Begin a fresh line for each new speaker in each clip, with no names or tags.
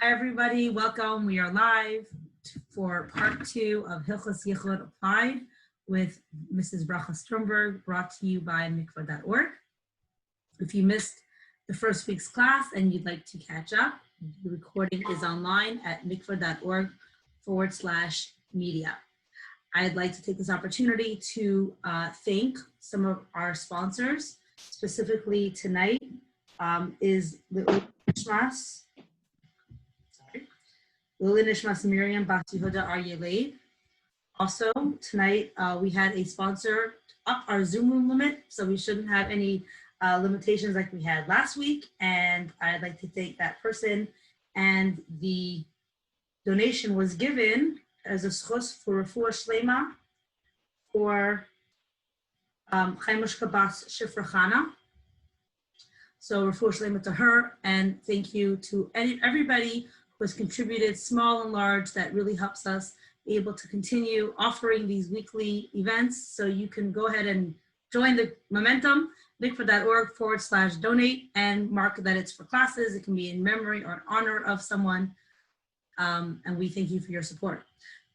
Hi, everybody. Welcome. We are live for part 2 of Hilchos Yichud Applied with Mrs. Brocha Sternberg, brought to you by mikvah.org. If you missed the first week's class and you'd like to catch up, the recording is online at mikvah.org/media. I'd like to take this opportunity to thank some of our sponsors. Specifically tonight is Lili Nishmas Miriam Bas Yehuda Aryeh. Also, tonight we had a sponsor up our Zoom room limit, so we shouldn't have any limitations like we had last week. And I'd like to thank that person. And the donation was given as a schos for Refuah Shlema for Chaimushka Bas Shifra Chana. So Refuah Shlema to her, and thank you to everybody who has contributed, small and large. That really helps us be able to continue offering these weekly events. So you can go ahead and join the momentum, mikvah.org/donate, and mark that it's for classes. It can be in memory or in honor of someone. And we thank you for your support.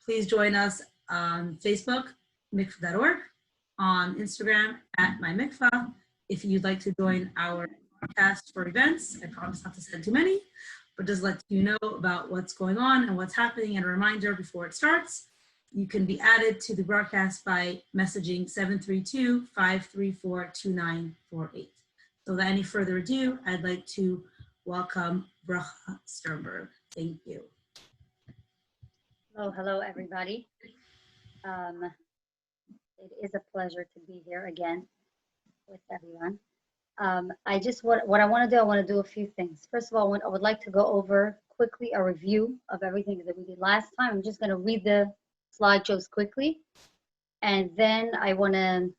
Please join us on Facebook, mikvah.org, on Instagram at mymikvah. If you'd like to join our podcast for events, I promise not to send too many, but just let you know about what's going on and what's happening. And a reminder before it starts, you can be added to the broadcast by messaging 732-534-2948. So without any further ado, I'd like to welcome Brocha Sternberg. Thank you.
Hello, everybody. It is a pleasure to be here again with everyone. What I want to do a few things. First of all, I would like to go over quickly a review of everything that we did last time. I'm just going to read the slideshows quickly, and then I want to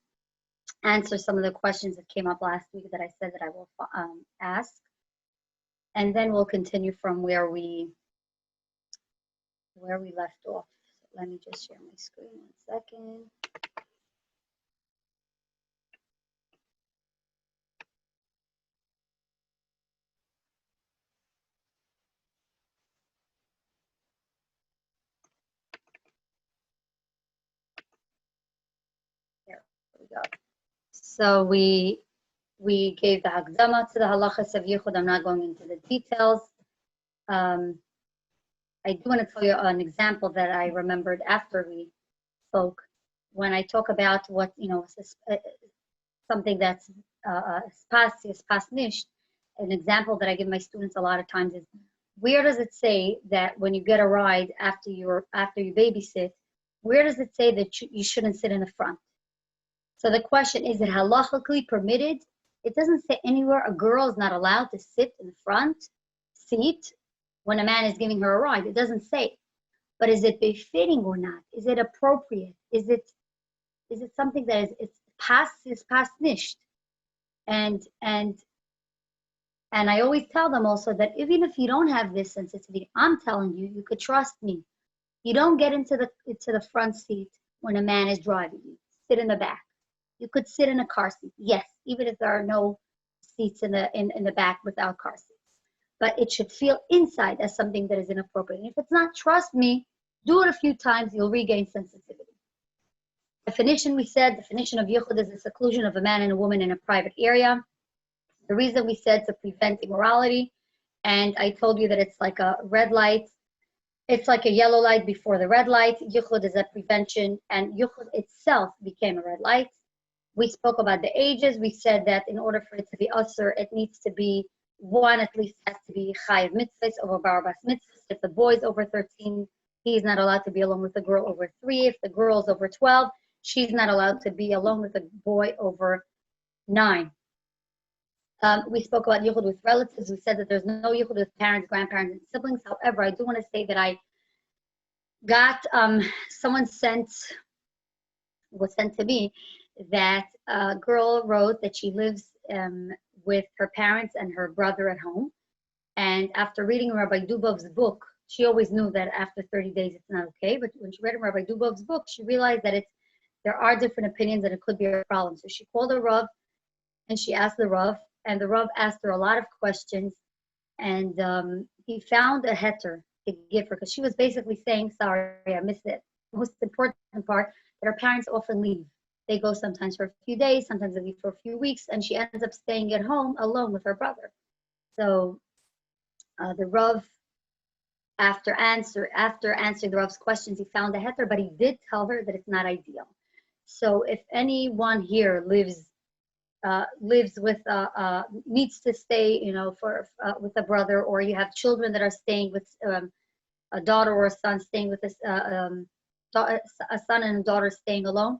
answer some of the questions that came up last week that I said that I will ask, and then we'll continue from where we left off. So let me just share my screen 1 second. There we go. So we gave the Hakdama to the halachas of Yichud. I'm not going into the details. I do want to tell you an example that I remembered after we spoke. When I talk about what, something that's pasnisht, an example that I give my students a lot of times is, where does it say that when you get a ride after you babysit, where does it say that you shouldn't sit in the front? So the question, is it halachically permitted? It doesn't say anywhere a girl is not allowed to sit in the front seat when a man is giving her a ride. It doesn't say. But is it befitting or not? Is it appropriate? Is it something that is pasnisht? And I always tell them also that even if you don't have this sensitivity, I'm telling you, you could trust me. You don't get into the front seat when a man is driving you. Sit in the back. You could sit in a car seat, yes, even if there are no seats in the back without car seats. But it should feel inside as something that is inappropriate. And if it's not, trust me, do it a few times, you'll regain sensitivity. Definition of Yichud is the seclusion of a man and a woman in a private area. The reason we said to prevent immorality, and I told you that it's like a red light. It's like a yellow light before the red light. Yichud is a prevention, and Yichud itself became a red light. We spoke about the ages. We said that in order for it to be usher, it needs to be one at least has to be chayiv mitzvahs over bar bas mitzvahs. If the boy's over 13, he's not allowed to be alone with a girl over 3. If the girl's over 12, she's not allowed to be alone with a boy over 9. We spoke about yichud with relatives. We said that there's no yichud with parents, grandparents, and siblings. However, I do want to say that I got someone was sent to me that a girl wrote that she lives with her parents and her brother at home. And after reading Rabbi Dubov's book, she always knew that after 30 days it's not okay. But when she read Rabbi Dubov's book, she realized that there are different opinions and it could be a problem. So she called the Rav and she asked the Rav, and the Rav asked her a lot of questions and he found a heter to give her because she was basically saying, sorry, I missed it. The most important part that her parents often leave. They go sometimes for a few days, sometimes they leave for a few weeks, and she ends up staying at home alone with her brother. So the Rav, after answering the Rav's questions, he found a heter, but he did tell her that it's not ideal. So if anyone here lives with needs to stay, for with a brother, or you have children that are staying with a daughter or a son staying with a son and a daughter staying alone,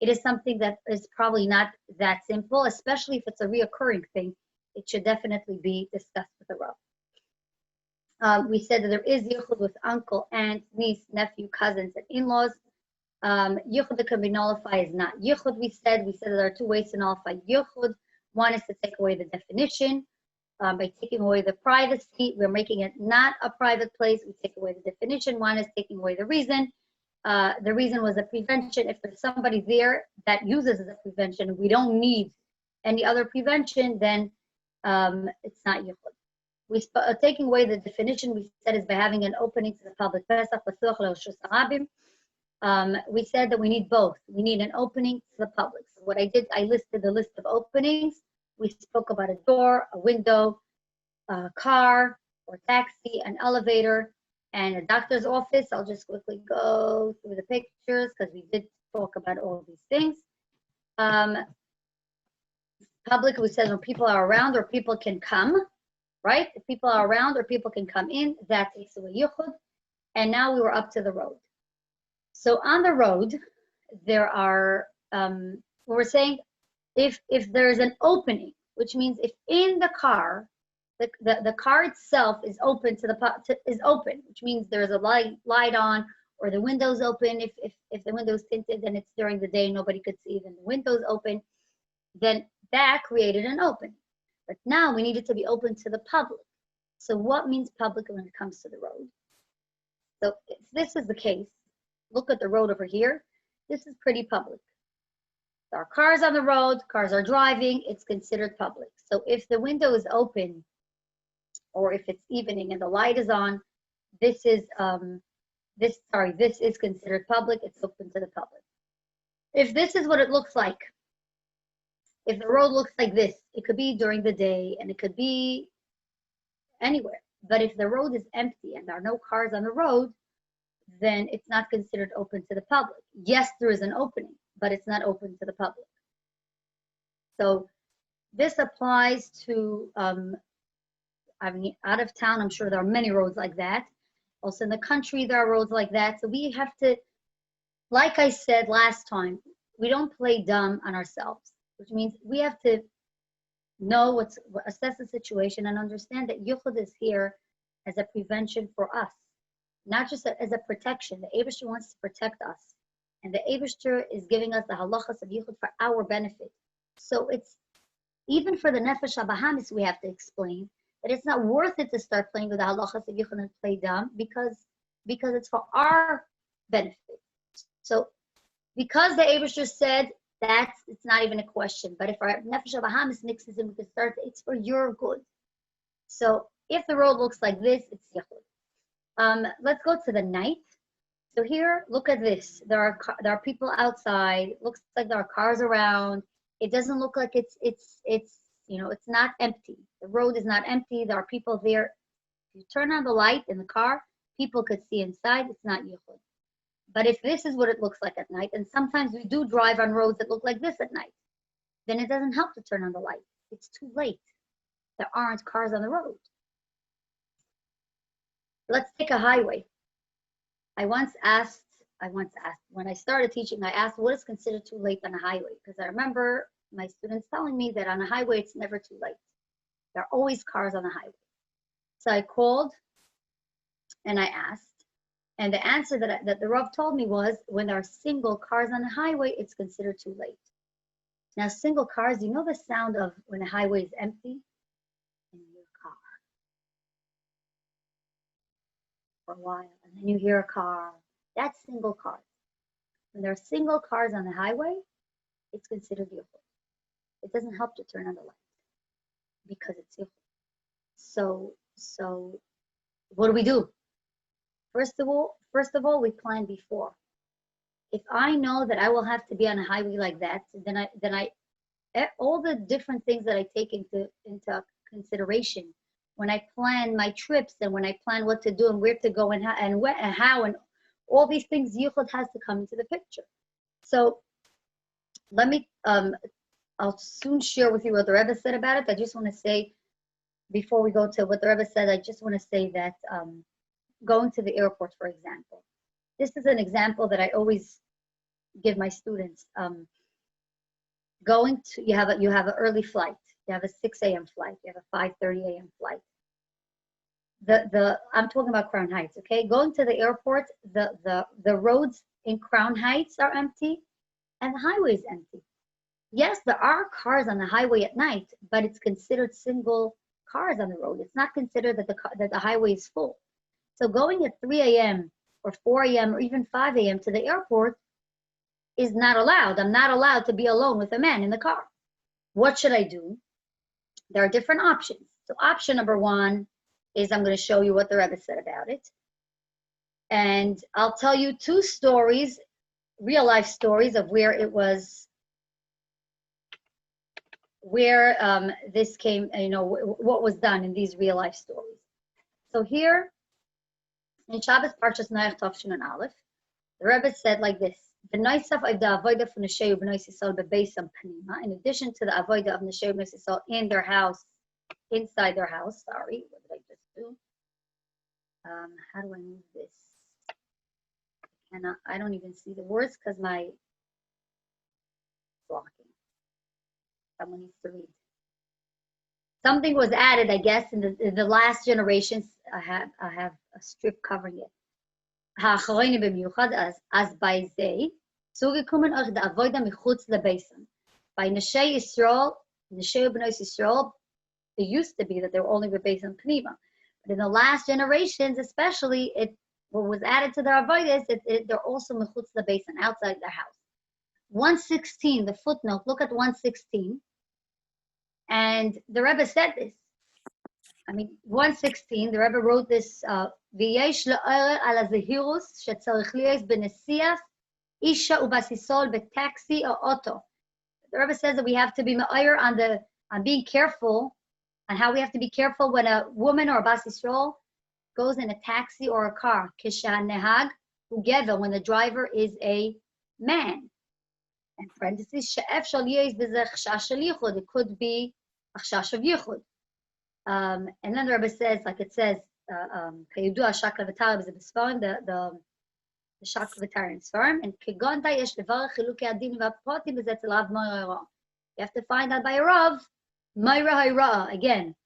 it is something that is probably not that simple, especially if it's a reoccurring thing. It should definitely be discussed with the Rav. We said that there is yichud with uncle, aunt, niece, nephew, cousins, and in-laws. Yichud that can be nullified is not yichud. We said that there are two ways to nullify yichud. One is to take away the definition. By taking away the privacy, we're making it not a private place. We take away the definition. One is taking away the reason. The reason was a prevention. If there's somebody there that uses as a prevention, we don't need any other prevention, then it's not yichud. Taking away the definition, we said, is by having an opening to the public. We said that we need both. We need an opening to the public. So what I did, I listed the list of openings. We spoke about a door, a window, a car or taxi, an elevator, and a doctor's office. I'll just quickly go through the pictures because we did talk about all of these things. Public, we said when people are around or people can come, right? If people are around or people can come in, that takes away yichud. And now we were up to the road. So on the road, there are, we're saying, if there's an opening, which means if in the car, the car itself is open is open, which means there's a light on, or the window's open. If the window's tinted, then it's during the day, nobody could see, then the window's open, then that created an opening. But now we need it to be open to the public. So what means public when it comes to the road? So if this is the case, look at the road over here. This is pretty public. There are cars on the road, cars are driving, it's considered public. So if the window is open, or if it's evening and the light is on, this is considered public, it's open to the public. If this is what it looks like, if the road looks like this, it could be during the day and it could be anywhere. But if the road is empty and there are no cars on the road, then it's not considered open to the public. Yes, there is an opening, but it's not open to the public. So this applies to, out of town, I'm sure there are many roads like that. Also in the country, there are roads like that. So we have to, like I said last time, we don't play dumb on ourselves, which means we have to know assess the situation and understand that yichud is here as a prevention for us, not just as a protection. The Eibishter wants to protect us, and the Eibishter is giving us the halachas of yichud for our benefit. So it's even for the nefesh habahamis, we have to explain that it's not worth it to start playing with the halachas of yichud and play dumb because it's for our benefit. So because the Eibishter said it's not even a question. But if our nefesh habahamis mixes in with the start, it's for your good. So if the road looks like this, it's yichud. Let's go to the night. So here, look at this. There are people outside. It looks like there are cars around. It doesn't look like it's not empty. The road is not empty. There are people there. If you turn on the light in the car, people could see inside. It's not yichud. But if this is what it looks like at night, and sometimes we do drive on roads that look like this at night, then it doesn't help to turn on the light. It's too late. There aren't cars on the road. Let's take a highway. I once asked, when I started teaching, I asked what is considered too late on a highway? Because I remember my students telling me that on a highway, it's never too late. There are always cars on the highway. So I called and I asked, and the answer that the Rav told me was, when there are single cars on the highway, it's considered too late. Now, single cars, you know the sound of when a highway is empty? In your car. For a while, and then you hear a car. That's single cars. When there are single cars on the highway, it's considered yichud. It doesn't help to turn on the light because it's yichud. So So what do? First of all, we plan before. If I know that I will have to be on a highway like that, then all the different things that I take into consideration when I plan my trips and when I plan what to do and where to go and how and all these things, Yichud has to come into the picture. So let me I'll soon share with you what the Rebbe said about it. I just want to say, before we go to what the Rebbe said, I just want to say that going to the airport, for example, this is an example that I always give my students. You have an early flight. You have a 6 a.m. flight. You have a 5:30 a.m. flight. I'm talking about Crown Heights, okay? Going to the airport, the roads in Crown Heights are empty, and the highway is empty. Yes, there are cars on the highway at night, but it's considered single cars on the road. It's not considered that the highway is full. So going at 3 a.m. or 4 a.m. or even 5 a.m. to the airport is not allowed. I'm not allowed to be alone with a man in the car. What should I do? There are different options. So option number one is I'm going to show you what the Rebbe said about it. And I'll tell you two stories, real life stories of where it was, where this came, what was done in these real life stories. So here in Shabbos Parshas Noach Tavshin and Aleph, the Rebbe said like this: in addition to the avodah of Neshei B'nai Yisrael in their house, inside their house. Sorry, what did I just do? How do I move this? I don't even see the words because my blocking. Someone needs to read. Something was added, I guess, in the last generations. I have a strip covering it. האחרונים במיוחד, אז by זה, zugekommen euch der Avodah michutz lebeisen. By Neshei Yisrael, Neshei B'nai Yisrael, it used to be that they were only bebeisen pnima. But in the last generations, especially, what was added to their avodas, they're also michutz lebeisen, outside their house. 116, the footnote, look at 116. And the Rebbe said this. 116, the Rebbe wrote this, ויש לעורר על הזהירוס שצריך להיות בנסיעה אישה ובסיסול בטקסי או אוטו. The Rebbe says that we have to be ma'ayir on being careful, on how we have to be careful when a woman or a bas Yisrael goes in a taxi or a car. כשהנהג הוא גבר, when the driver is a man. And parentheses, שאפשר להיות בזה חשש של ייחוד. It could be a חשש of ייחוד. And then the Rebbe says, like it says, כידוע שקל וטרי בזה בספרים, the שקל וטרי in ספרים, and כגונתה יש לברר חילוקי הדין והפרוטים בזה אצל רב מוירה הרע. You have to find out by a Rav, Moira Hayra. Again,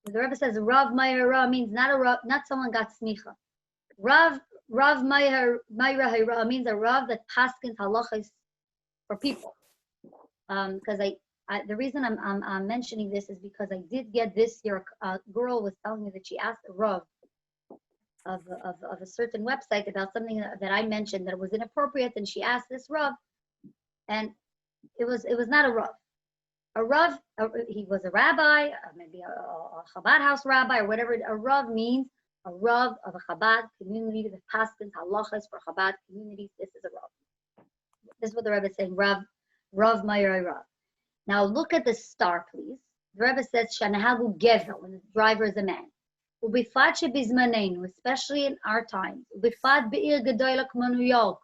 the Rebbe says Rav Moira means not someone got smicha. Rav Moira Hayra means a Rav that paskins halachas for people. Because the reason I'm mentioning this is because I did get this year, a girl was telling me that she asked a Rav of a certain website about something that I mentioned that was inappropriate, and she asked this Rav, and it was not a Rav. A Rav, he was a rabbi, maybe a Chabad house rabbi or whatever. A Rav means a Rav of a Chabad community that paskins halachas for Chabad communities. This is a Rav. This is what the Rebbe is saying, Rav Mayra Rav. Now look at the star, please. The Rebbe says, Shanahagu Gevel, when the driver is a man. Ubifad shebizmanenu, especially in our times. Ubifad be'ir gedoyla k'mo New York,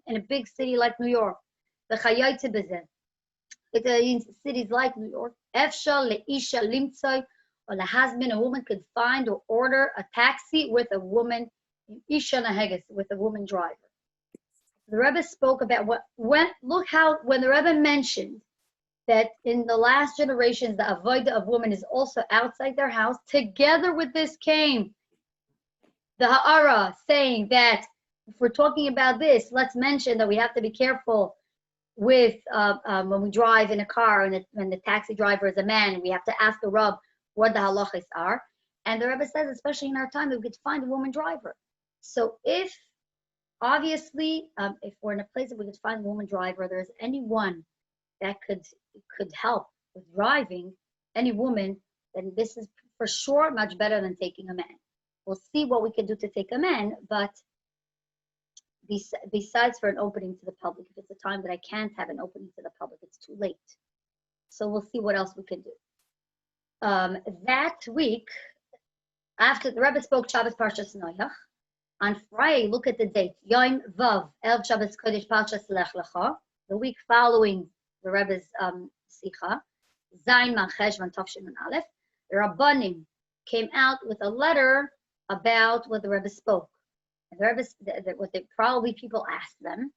in a big city like New York. V'chayotze b'zeh. In cities like New York, Efshal le'isha limtzoy, or the husband, a woman could find or order a taxi with a woman, isha naheges, with a woman driver. The Rebbe spoke about when the Rebbe mentioned that in the last generations, the avodah of women is also outside their house. Together with this came the ha'ara, saying that if we're talking about this, let's mention that we have to be careful with when we drive in a car and when the taxi driver is a man, and we have to ask the Rav what the halachas are. And the Rebbe says, especially in our time, we could find a woman driver. So if we're in a place that we could find a woman driver, there's anyone that could help with driving, any woman, then this is for sure much better than taking a man. We'll see what we can do to take a man, but besides for an opening to the public, if it's a time that I can't have an opening to the public, it's too late. So we'll see what else we can do. That week, after the Rebbe spoke Shabbos Parshas Noach, on Friday, look at the date, Yom Vav, Erev Shabbos Kodesh Parshas Lech Lecha, the week following the Rebbe's Sicha, Zayin Man Cheshvan Tavshin and Aleph, the Rabbanim came out with a letter about what the Rebbe spoke. And the Rebbe, what they probably people asked them,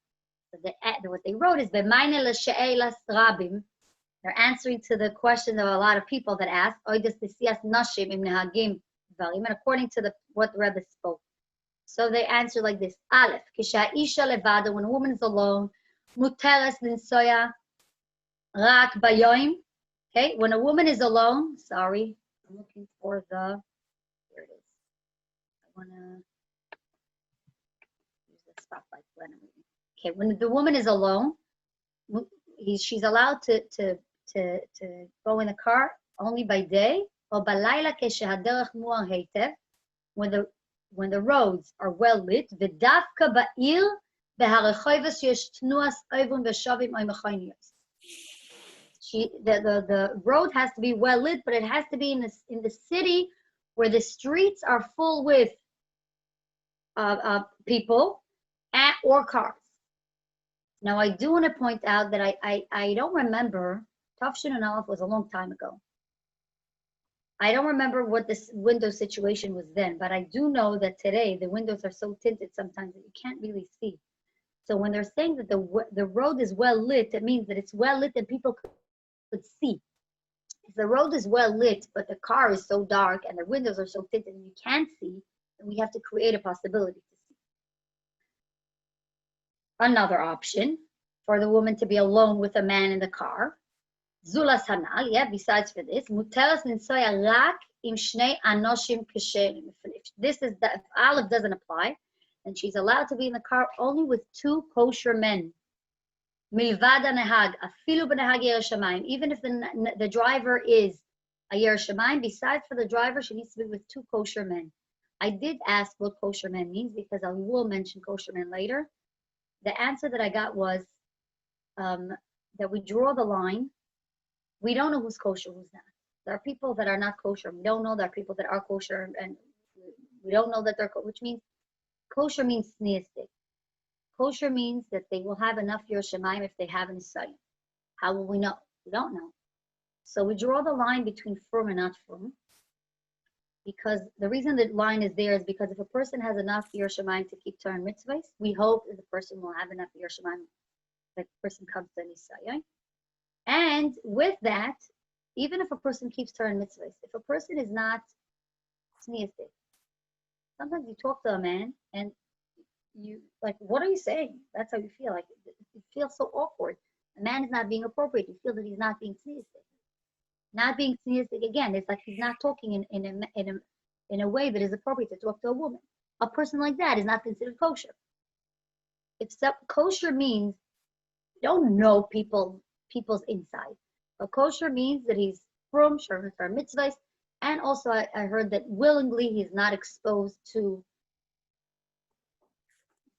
what they wrote is B'mayne l'she'elas rabim. They're answering to the question of a lot of people that asked, Oidas t'siyas nashim im nehagim varim, and according to what the Rebbe spoke. So they answer like this: Aleph, kisha'isha levada, when a woman is alone, muteres linsoya rak bayoim. Okay, when a woman is alone, sorry, I'm looking for the, here it is. I want to use the spotlight when I'm reading. Okay, when the woman is alone, she's allowed to go in the car only by day, or balayla keshehaderech muar heitev, when the roads are well lit, v'davka ba'ir beharechayvos yesh tnuas oivum v'shavim oy mechoniyos. The road has to be well lit, but it has to be in the city where the streets are full with people or cars. Now, I do want to point out that I don't remember, Tafshin and Aleph was a long time ago. I don't remember what this window situation was then, but I do know that today the windows are so tinted sometimes that you can't really see. So when they're saying that the road is well lit, it means that it's well lit and people could see. If the road is well lit, but the car is so dark and the windows are so tinted and you can't see, then we have to create a possibility to see. Another option for the woman to be alone with a man in the car. Zulas Hanal, yeah, besides for this, Muteras Ninsoya Rak im Shnei Anoshim Kesherim. If Aleph doesn't apply, then she's allowed to be in the car only with two kosher men. Milvad Nehag, Afilu B'Nehag Yer Shamayim. Even if the driver is a Yer Shamayim, besides for the driver, she needs to be with two kosher men. I did ask what kosher men means because I will mention kosher men later. The answer that I got was that we draw the line. We don't know who's kosher, who's not. There are people that are not kosher. We don't know there are people that are kosher, and we don't know that they're kosher, which means kosher means sneistic. Kosher means that they will have enough Yer Shamayim if they have an Isayim. How will we know? We don't know. So we draw the line between frum and not frum, because the reason the line is there is because if a person has enough Yer Shamayim to keep Torah and mitzvahs, we hope that the person will have enough Yer Shamayim that the person comes to an Isayim. And with that, even if a person keeps Torah and mitzvahs, if a person is not sneistic, sometimes you talk to a man and you like, what are you saying? That's how you feel. Like it feels so awkward. A man is not being appropriate. You feel that he's not being sneistic. Not being sneistic again. It's like he's not talking in a way that is appropriate to talk to a woman. A person like that is not considered kosher. If kosher means you don't know people's inside. But kosher means that he's from Shemar mitzvahs, and also I heard that willingly he's not exposed to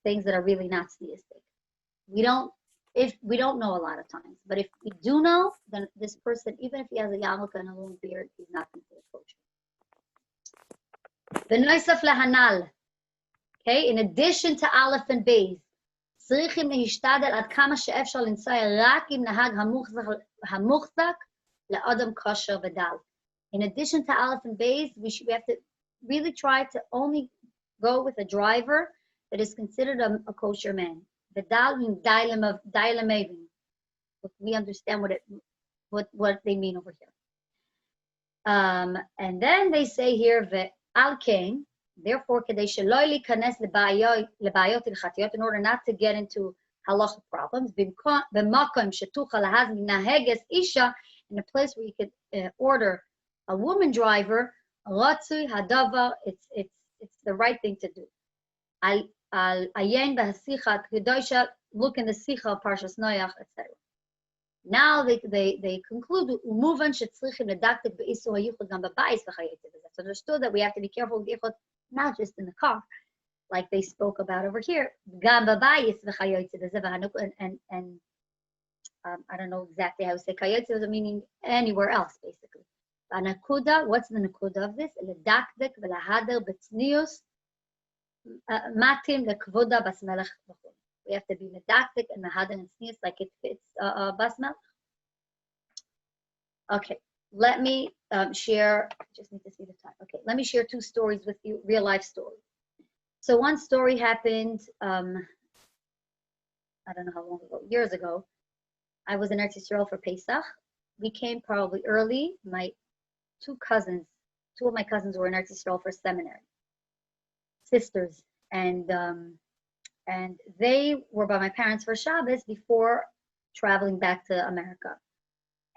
things that are really not theistic. We don't know a lot of times, but if we do know, then this person, even if he has a yarmulke and a long beard, he's not considered kosher. B'noisaf lehanal. Okay, in addition to Aleph and Beis, צריכים להשתדל עד כמה שאפשר לנסוע רק עם נהג המוחזק לאדם כושר ודל. In addition to Aleph and Beis, we have to really try to only go with a driver that is considered a kosher man. Vodal means dilemavin. We understand what they mean over here. And then they say here ve'al kain. Therefore, in order not to get into halachic problems, in a place where you could order a woman driver, it's the right thing to do. Look in the Sicha, Parshas Noach, etc. Now they conclude, it's understood that we have to be careful with yichud, not just in the car, like they spoke about over here. And I don't know exactly how to say kayotze, meaning anywhere else, basically. Nakuda, what's the nakuda of this? Ledakdek v'lahader b'tznius matim lekvoda basmelech. We have to be medakdek and lahader and tznius like it fits basmelech. Okay, let me share. Just need to see the time. Okay, let me share 2 stories with you, real life stories. So one story happened, I don't know how long ago, years ago. I was in Eretz Yisrael for Pesach. We came probably early. My 2 of my cousins were in Eretz Yisrael for seminary, sisters, and they were by my parents for Shabbos before traveling back to America.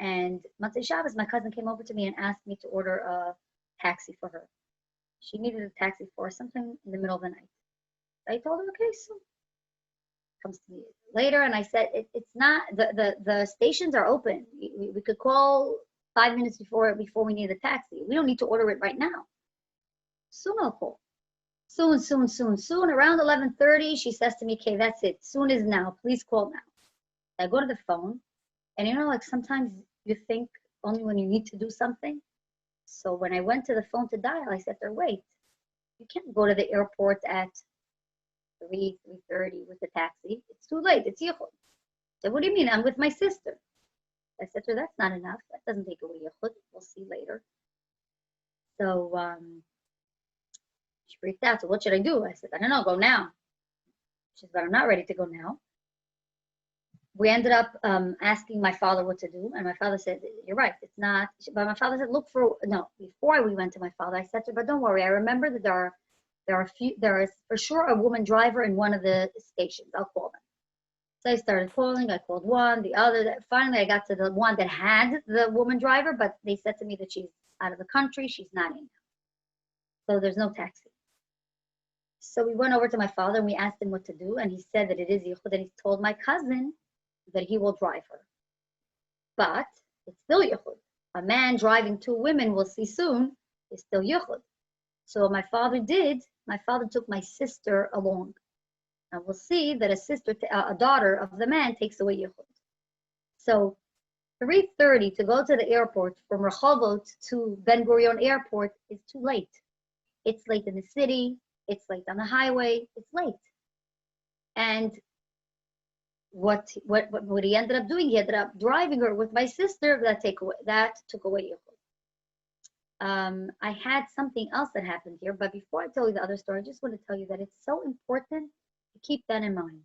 And Motzei Shabbos, my cousin came over to me and asked me to order a taxi for her. She needed a taxi for something in the middle of the night. I told her, okay, so comes to me later, and I said, it's not, the stations are open. We could call 5 minutes before we need the taxi. We don't need to order it right now. Soon I'll call. Soon. Around 11:30, she says to me, okay, that's it. Soon is now. Please call now. I go to the phone, and like sometimes you think only when you need to do something. So when I went to the phone to dial, I said to her, wait, you can't go to the airport at 3:30 with the taxi. It's too late. It's yichud. I said, what do you mean? I'm with my sister. I said to her, that's not enough. That doesn't take away yichud. We'll see later. So she freaked out. So what should I do? I said, I don't know. Go now. She said, but I'm not ready to go now. We ended up asking my father what to do, and my father said, you're right, it's not, but my father said, before we went to my father, I said to her, but don't worry, I remember that there is for sure a woman driver in one of the stations. I'll call them. So I started calling. I called one, the other. Finally, I got to the one that had the woman driver, but they said to me that she's out of the country. She's not in. So there's no taxi. So we went over to my father and we asked him what to do, and he said that it is yichud, and he told my cousin that he will drive her. But it's still yichud. A man driving 2 women, we'll see soon, is still yichud. So what my father did, my father took my sister along. And we'll see that a daughter of the man takes away yichud. So 3:30 to go to the airport from Rehovot to Ben Gurion Airport is too late. It's late in the city. It's late on the highway. It's late. And what he ended up doing, he ended up driving her with my sister. That took away yichud. I had something else that happened here, but before I tell you the other story, I just want to tell you that it's so important to keep that in mind.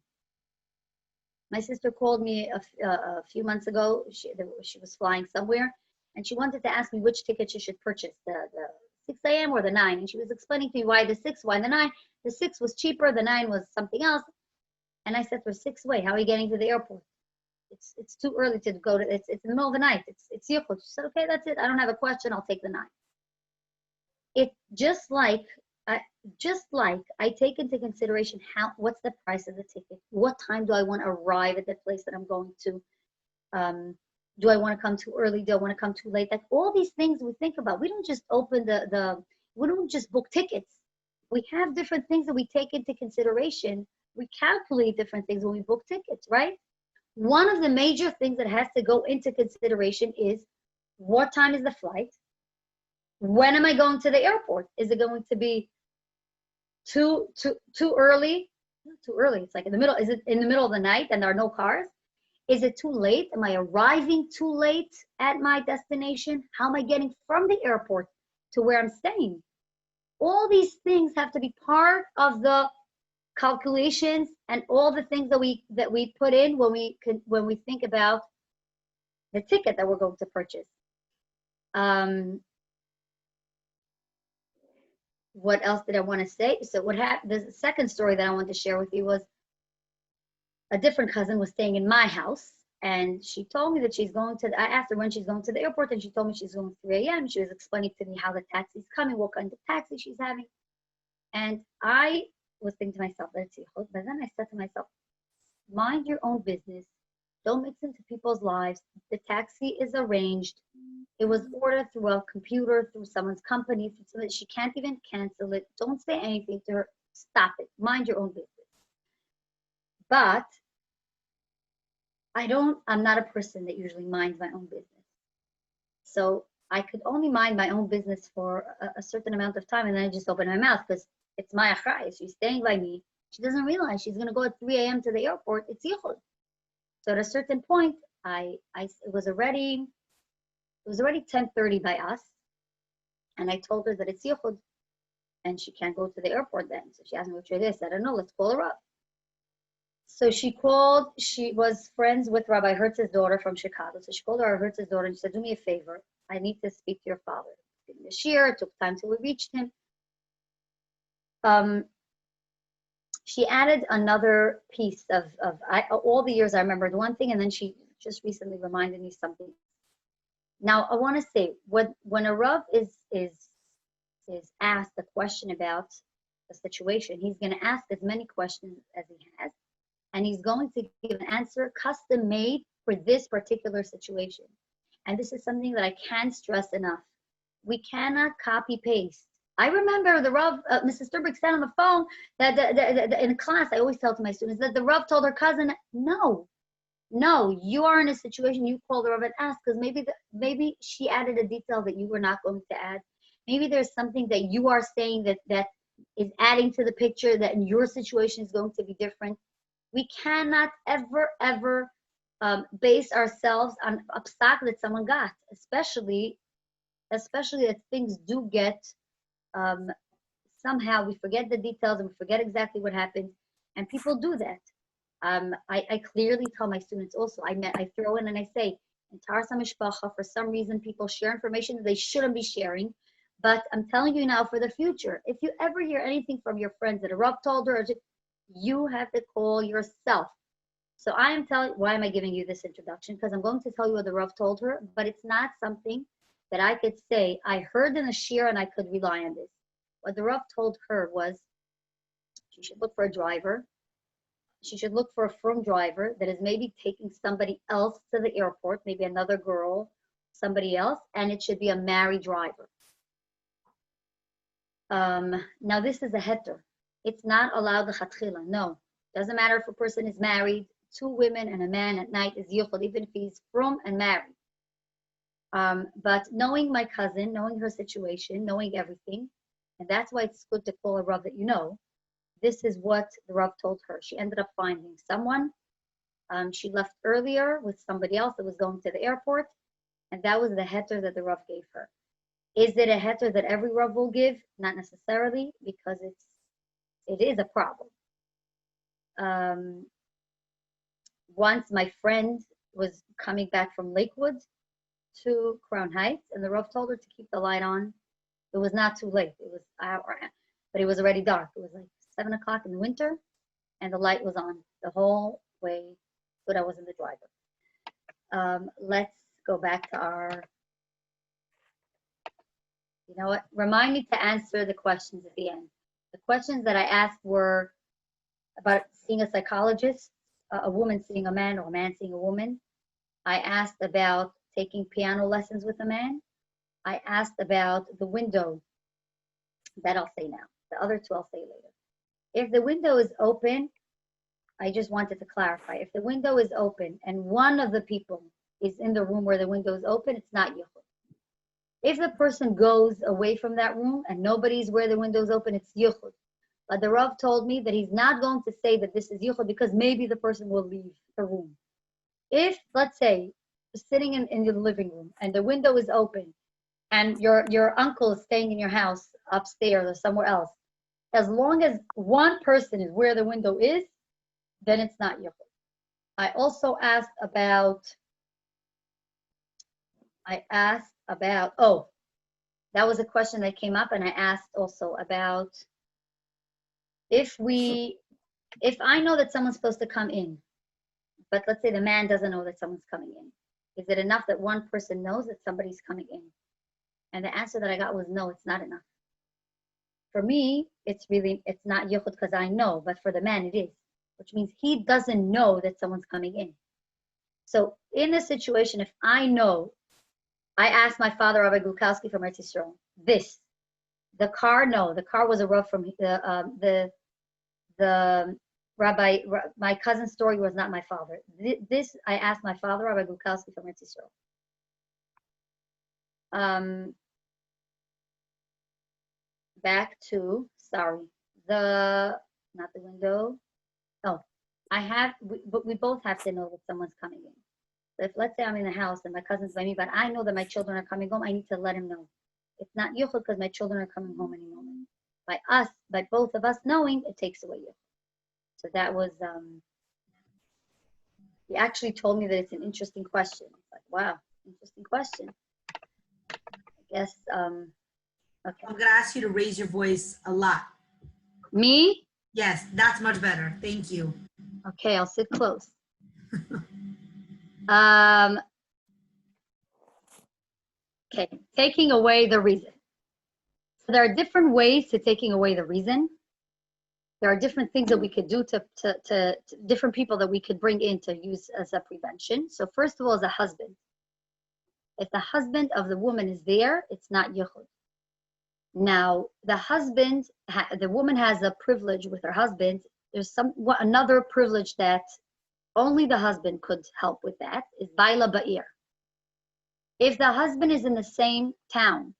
My sister called me a few months ago. She was flying somewhere, and she wanted to ask me which ticket she should purchase, the 6 a.m. or the 9. And she was explaining to me why the 6, why the 9. The 6 was cheaper, the 9 was something else. And I said to her, 6 way, how are you getting to the airport? It's too early to go to, it's in the middle of the night. It's yichud. She said, okay, that's it. I don't have a question. I'll take the 9. It just like I take into consideration what's the price of the ticket, what time do I want to arrive at the place that I'm going to, do I want to come too early, do I want to come too late, like all these things we think about. We don't just open we don't just book tickets. We have different things that we take into consideration. We calculate different things when we book tickets, right? One of the major things that has to go into consideration is what time is the flight? When am I going to the airport? Is it going to be too early? Not too early. It's like in the middle. Is it in the middle of the night and there are no cars? Is it too late? Am I arriving too late at my destination? How am I getting from the airport to where I'm staying? All these things have to be part of the calculations and all the things that we put in when we think about the ticket that we're going to purchase. What else did I want to say? So what happened? The second story that I wanted to share with you was a different cousin was staying in my house, and she told me that I asked her when she's going to the airport, and she told me she's going 3 a.m. She was explaining to me how the taxi's coming, what kind of taxi she's having. And I was thinking to myself, let's see, but then I said to myself, mind your own business. Don't mix into people's lives. The taxi is arranged. It was ordered through a computer, through someone's company, through somebody. She can't even cancel it. Don't say anything to her. Stop it. Mind your own business. But I'm not a person that usually minds my own business. So I could only mind my own business for a certain amount of time, and then I just open my mouth because it's my achrayus. She's staying by me. She doesn't realize she's going to go at 3 a.m. to the airport. It's yichud. So at a certain point, it was already 10:30 by us, and I told her that it's yichud, and she can't go to the airport then. So she asked me what you're there. I said, I don't know. Let's call her up. So she called. She was friends with Rabbi Hertz's daughter from Chicago. So she called Rabbi Hertz's daughter and she said, do me a favor. I need to speak to your father. This year, it took time till we reached him. She added another piece of all the years I remembered one thing, and then she just recently reminded me something. Now I want to say, when a Rav is asked a question about a situation, he's going to ask as many questions as he has, and he's going to give an answer custom made for this particular situation. And this is something that I can't stress enough. We cannot copy paste. I remember the Rav, Mrs. Sternberg said on the phone that in class, I always tell to my students that the Rav told her cousin, no, you are in a situation, you call the Rav and ask, because maybe she added a detail that you were not going to add. Maybe there's something that you are saying that is adding to the picture that in your situation is going to be different. We cannot ever base ourselves on a psak that someone got, especially that things do get, somehow we forget the details and we forget exactly what happened, and people do that. I clearly tell my students also, I throw in and I say, in Taras HaMishpacha, for some reason people share information that they shouldn't be sharing, but I'm telling you now for the future, if you ever hear anything from your friends that a Rav told her, you have to call yourself. So I am telling, why am I giving you this introduction? Because I'm going to tell you what the Rav told her, but it's not something that I could say, I heard in a shir and I could rely on this. What the Rav told her was, she should look for a driver. She should look for a firm driver that is maybe taking somebody else to the airport, maybe another girl, somebody else, and it should be a married driver. Now this is a heter. It's not allowed the chatchila. No, doesn't matter if a person is married. 2 women and a man at night is yichud, even if he's frum and married. But knowing my cousin, knowing her situation, knowing everything, and that's why it's good to call a Rav that you know. This is what the Rav told her. She ended up finding someone. She left earlier with somebody else that was going to the airport, and that was the heter that the Rav gave her. Is it a heter that every Rav will give? Not necessarily, because it is a problem. Once my friend was coming back from Lakewood to Crown Heights, and the Rav told her to keep the light on. It was not too late. It was but it was already dark. It was like 7 o'clock in the winter, and the light was on the whole way, but I wasn't the driver. Let's go back to our, you know what? Remind me to answer the questions at the end. The questions that I asked were about seeing a psychologist, a woman seeing a man, or a man seeing a woman. I asked about taking piano lessons with a man. I asked about the window. That I'll say now. The other 2 I'll say later. If the window is open, I just wanted to clarify. If the window is open and one of the people is in the room where the window is open, it's not yichud. If the person goes away from that room and nobody's where the window is open, it's yichud. But the Rav told me that he's not going to say that this is yichud because maybe the person will leave the room. If, let's say, you're sitting in the living room and the window is open and your uncle is staying in your house upstairs or somewhere else, as long as one person is where the window is, then it's not yichud. I also asked about, that was a question that came up, and I asked also about if I know that someone's supposed to come in, but let's say the man doesn't know that someone's coming in. Is it enough that one person knows that somebody's coming in? And the answer that I got was no, it's not enough. For me, it's not yichud because I know, but for the man it is, which means he doesn't know that someone's coming in. So in this situation, if I know, I asked my father, Rabbi Gukowski from Eretz Yisrael, the car, no, the car was a rough from the my cousin's story was not my father. This, I asked my father, Rabbi Gukowski from Eretz Yisrael. Back to, sorry, not the window. Oh, but we both have to know that someone's coming in. So if, let's say I'm in the house and my cousin's by me, but I know that my children are coming home, I need to let him know. It's not yichud because my children are coming home any moment. By both of us knowing, it takes away yichud. So that was, he actually told me that it's an interesting question. It's like, wow, interesting question. I guess, okay.
I'm gonna ask you to raise your voice a lot.
Me?
Yes, that's much better. Thank you.
Okay, I'll sit close. Okay, taking away the reason. So there are different ways to taking away the reason. There are different things that we could do to different people that we could bring in to use as a prevention. So first of all, as a husband. If the husband of the woman is there, it's not yichud. Now, the woman has a privilege with her husband. There's another privilege that only the husband could help with, that is baila ba'ir. If the husband is in the same town,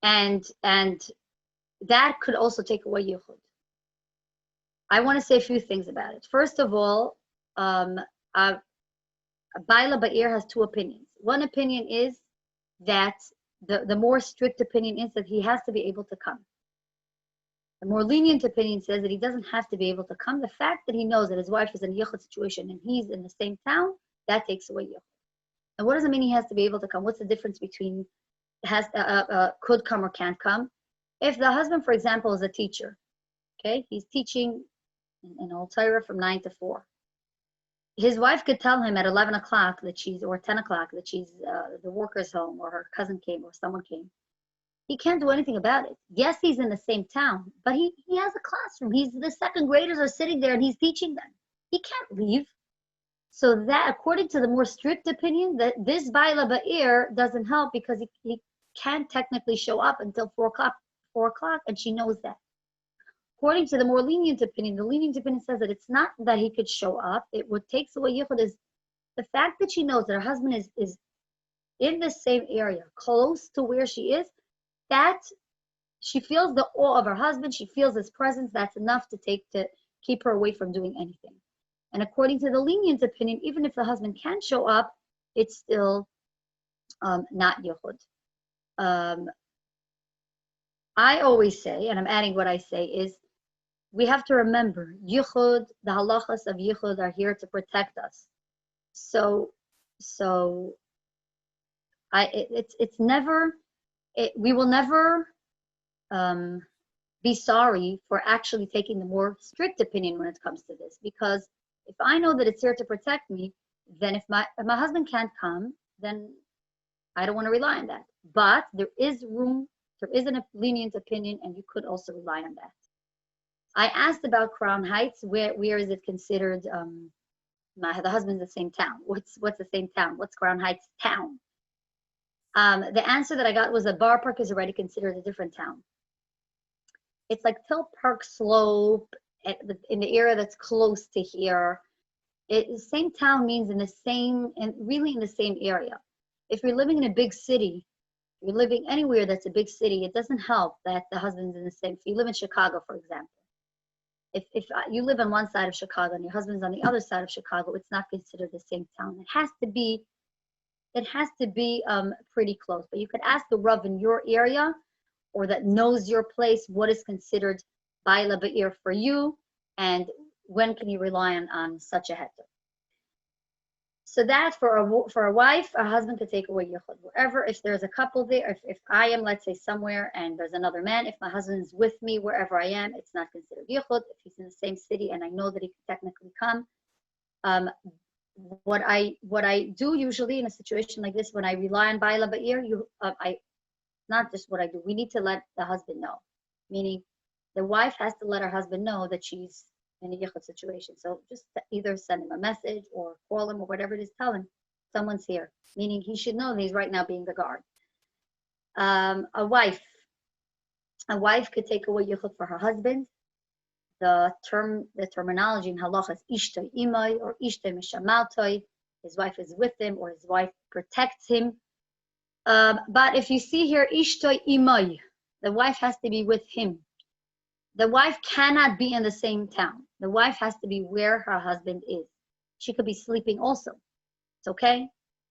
and that could also take away yichud. I want to say a few things about it. First of all, baila ba'ir has two opinions. One opinion is that the more strict opinion is that he has to be able to come. The more lenient opinion says that he doesn't have to be able to come. The fact that he knows that his wife is in a yichud situation and he's in the same town, that takes away yichud. And what does it mean he has to be able to come? What's the difference between could come or can't come? If the husband, for example, is a teacher, okay, he's teaching in Old Torah from 9 to 4. His wife could tell him at 11 o'clock or 10 o'clock that the worker's home, or her cousin came, or someone came. He can't do anything about it. Yes, he's in the same town, but he has a classroom. The second graders are sitting there and he's teaching them. He can't leave. So that, according to the more strict opinion, that this baila ba'ir doesn't help because he can't technically show up until 4 o'clock, and she knows that. According to the more lenient opinion, the lenient opinion says that it's not that he could show up. What takes away yichud is the fact that she knows that her husband is in the same area, close to where she is, that she feels the awe of her husband, she feels his presence. That's enough to keep her away from doing anything. And according to the lenient opinion, even if the husband can show up, it's still not yichud. I always say, and I'm adding what I say, is we have to remember yichud, the halachas of yichud are here to protect us. We will never be sorry for actually taking the more strict opinion when it comes to this, because if I know that it's here to protect me, then if my husband can't come, then I don't want to rely on that. But there is a lenient opinion, and you could also rely on that. I asked about Crown Heights. Where is it considered? The husband's the same town. What's the same town? What's Crown Heights town? The answer that I got was that Bar Park is already considered a different town. It's like Till Park Slope in the area that's close to here. The same town means really in the same area. If you're living in a big city, you're living anywhere that's a big city, it doesn't help that the husband's in the same. If you live in Chicago, for example, if you live on one side of Chicago and your husband's on the other side of Chicago, it's not considered the same town. It has to be pretty close. But you could ask the Rav in your area, or that knows your place, what is considered baila ba'ir for you, and when can you rely on such a heter. So that for a wife, a husband could take away yichud. Wherever, if there's a couple there, if I am, let's say, somewhere and there's another man, if my husband is with me wherever I am, it's not considered yichud. If he's in the same city and I know that he can technically come, what I do usually in a situation like this, when I rely on baila ba'ir, not just what I do. We need to let the husband know, meaning the wife has to let her husband know that she's in a yichud situation. So just either send him a message or call him or whatever it is, tell him someone's here, meaning he should know that he's right now being the guard. A wife could take away yichud for her husband. The terminology in halacha is ishtoi imay or ishtoi mishamaltoi. His wife is with him or his wife protects him. But if you see here ishtoi imay, the wife has to be with him. The wife cannot be in the same town. The wife has to be where her husband is. She could be sleeping also. It's okay.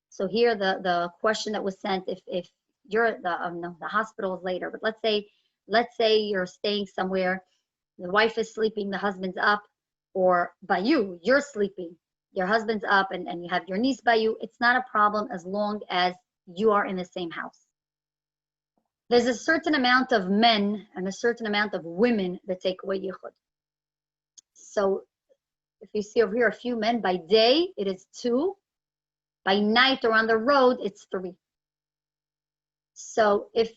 So here the question that was sent, if you're the hospital is later, but let's say you're staying somewhere, the wife is sleeping, the husband's up, or by you're sleeping, your husband's up, and you have your niece by you. It's not a problem as long as you are in the same house. There's a certain amount of men and a certain amount of women that take away yichud. So if you see over here a few men, by day it is 2, by night or on the road it's 3. So if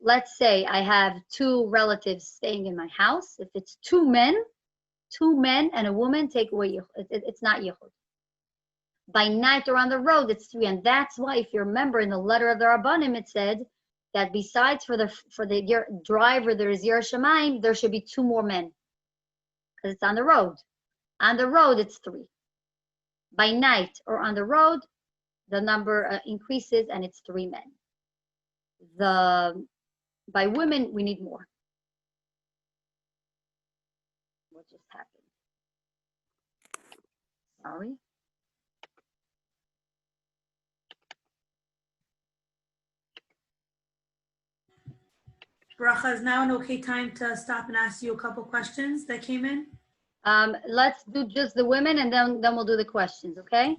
let's say I have 2 relatives staying in my house, if it's 2 men and a woman, take away yichud. It's not yichud. By night or on the road it's 3, and that's why, if you remember in the letter of the Rabbanim, it said that besides for the driver there is Yer Shamayim, there should be 2 more men, because it's on the road. On the road it's 3. By night or on the road, the number increases and it's 3 men. By women we need more. What just happened? Sorry.
Brocha, is now an okay time to stop and ask you a couple questions that came in?
Let's do just the women and then we'll do the questions, okay?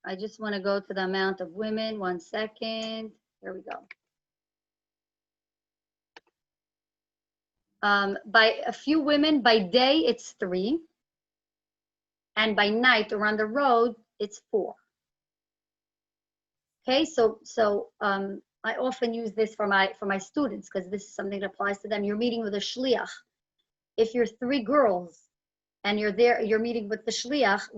I just want to go to the amount of women. 1 second. Here we go. By a few women, by day it's 3, and by night or on the road it's 4. Okay, so I often use this for my students, because this is something that applies to them. You're meeting with a shliach. If you're 3 girls and you're meeting with the shliach,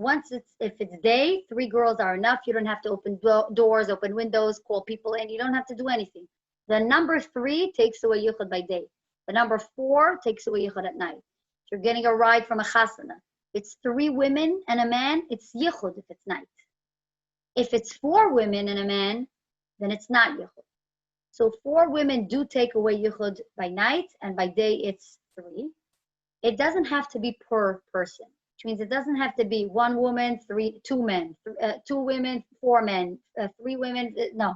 if it's day, 3 girls are enough. You don't have to open doors, open windows, call people in. You don't have to do anything. The number 3 takes away yichud by day. The number 4 takes away yichud at night. If you're getting a ride from a chasana, it's 3 women and a man, it's yichud if it's night. If it's 4 women and a man, then it's not yichud. So 4 women do take away yichud by night, and by day it's 3. It doesn't have to be per person, which means it doesn't have to be 1 woman, 2 men, 2 women, 4 men, 3 women. No.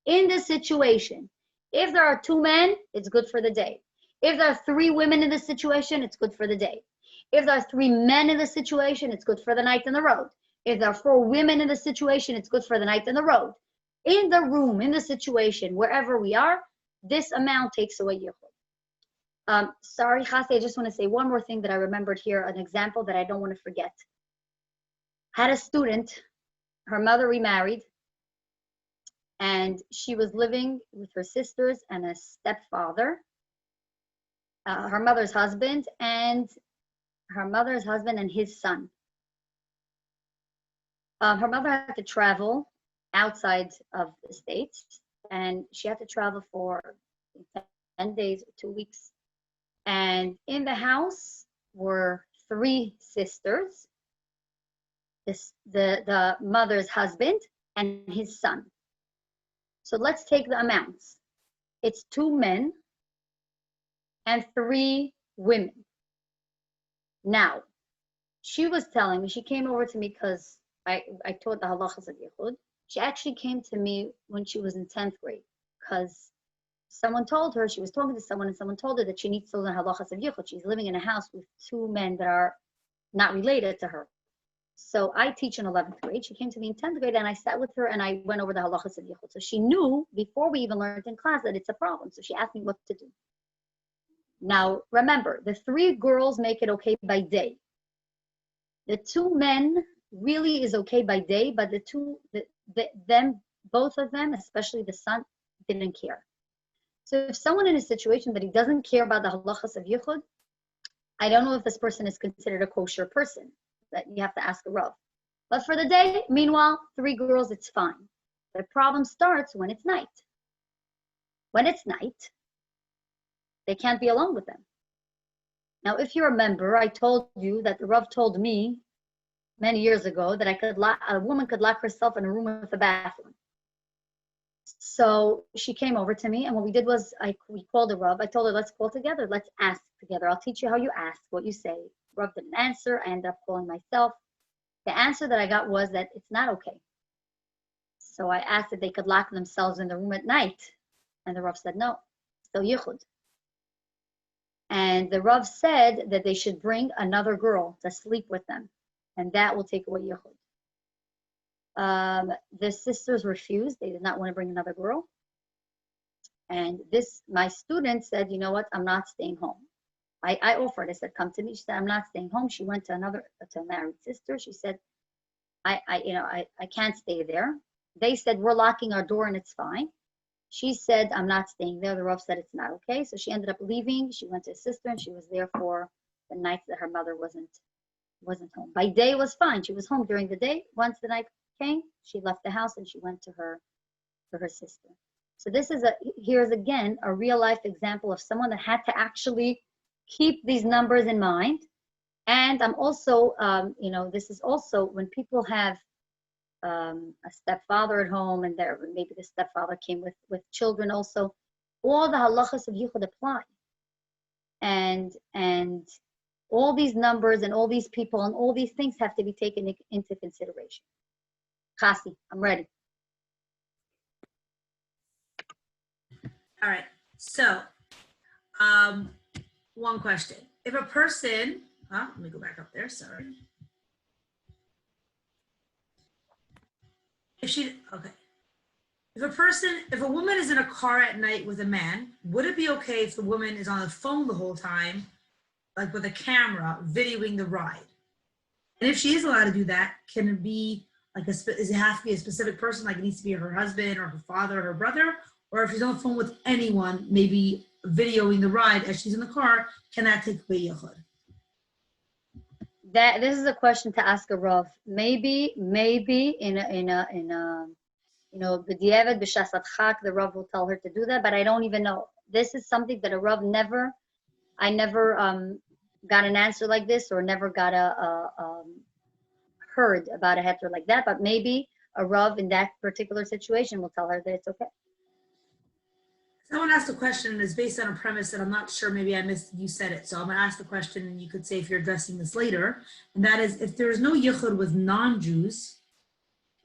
In this situation, if there are 2 men, it's good for the day. If there are 3 women in the situation, it's good for the day. If there are 3 men in the situation, it's good for the night and the road. If there are 4 women in the situation, it's good for the night and the road. In the room, in the situation, wherever we are, this amount takes away yichud. Sorry, Chassi, I just want to say one more thing that I remembered here, an example that I don't want to forget. Had a student, her mother remarried, and she was living with her sisters and a stepfather, her mother's husband and his son. Her mother had to travel outside of the States, and she had to travel for 10 days or 2 weeks. And in the house were 3 sisters, the mother's husband and his son. So let's take the amounts. It's 2 men and 3 women. Now, she was telling me, she came over to me because I taught the halachas of Yichud. She actually came to me when she was in 10th grade, because someone told her, she was talking to someone, and someone told her that she needs to learn halachas of Yichud. She's living in a house with 2 men that are not related to her. So I teach in 11th grade. She came to me in 10th grade, and I sat with her and I went over the halachas of Yichud. So she knew before we even learned in class that it's a problem. So she asked me what to do. Now, remember, the 3 girls make it okay by day. The 2 men really is okay by day, but both of them, especially the son, didn't care. So if someone in a situation that he doesn't care about the halachas of Yichud, I don't know if this person is considered a kosher person. That you have to ask a Rav. But for the day, meanwhile, 3 girls, it's fine. The problem starts when it's night. When it's night, they can't be alone with them. Now, if you remember, I told you that the Rav told me many years ago that a woman could lock herself in a room with a bathroom. So she came over to me, and what we did was we called the Rav. I told her, let's call together. Let's ask together. I'll teach you how you ask, what you say. Rav didn't answer. I ended up calling myself. The answer that I got was that it's not okay. So I asked if they could lock themselves in the room at night. And the Rav said, no, still Yichud. And the Rav said that they should bring another girl to sleep with them. And that will take away Yichud. The sisters refused. They did not want to bring another girl. And my student said, you know what, I'm not staying home. I offered, I said, come to me. She said, I'm not staying home. She went to a married sister. She said, I can't stay there. They said, we're locking our door and it's fine. She said, I'm not staying there. The Rav said it's not okay. So she ended up leaving. She went to a sister and she was there for the night that her mother wasn't home. By day it was fine. She was home during the day. Once the night came, she left the house and she went to her sister. So here's again a real life example of someone that had to actually keep these numbers in mind. And I'm also, this is also when people have a stepfather at home and maybe the stepfather came with children also, all the halachas of Yichud apply. And all these numbers and all these people and all these things have to be taken into consideration. Chassi, I'm ready.
All right. So, one question. If a person, let me go back up there, sorry. If a woman is in a car at night with a man, would it be okay if the woman is on the phone the whole time, like with a camera, videoing the ride? And if she is allowed to do that, can it be does it have to be a specific person, like it needs to be her husband or her father or her brother? Or if she's on the phone with anyone, maybe videoing the ride as she's in the car, can that take away Yichud?
This is a question to ask a Rav. Maybe in a b'diavad b'shasat chak, the Rav will tell her to do that, but I don't even know. This is something that a Rav I never got an answer like this, or never got heard about a heter like that. But maybe a Rav in that particular situation will tell her that it's okay.
Someone asked a question and it's based on a premise that I'm not sure, maybe I missed, you said it. So I'm gonna ask the question and you could say if you're addressing this later. And that is, if there is no Yichud with non-Jews,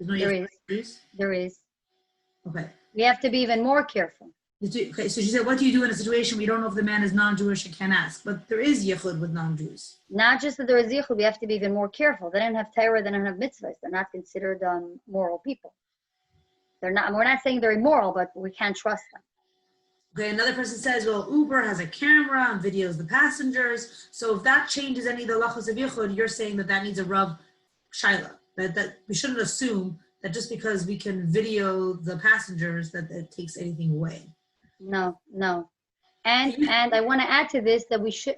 There is.
Okay.
We have to be even more careful.
Okay, so she said, what do you do in a situation where you don't know if the man is non-Jewish and can't ask? But there is Yichud with non-Jews.
Not just that there is Yichud, we have to be even more careful. They don't have Torah, they don't have mitzvahs. They're not considered moral people. We're not saying they're immoral, but we can't trust them.
Okay, another person says, well, Uber has a camera and videos the passengers. So if that changes any of the halachos of Yichud, you're saying that needs a Rav Shaila. That we shouldn't assume that just because we can video the passengers that it takes anything away. No.
And I want to add to this that we should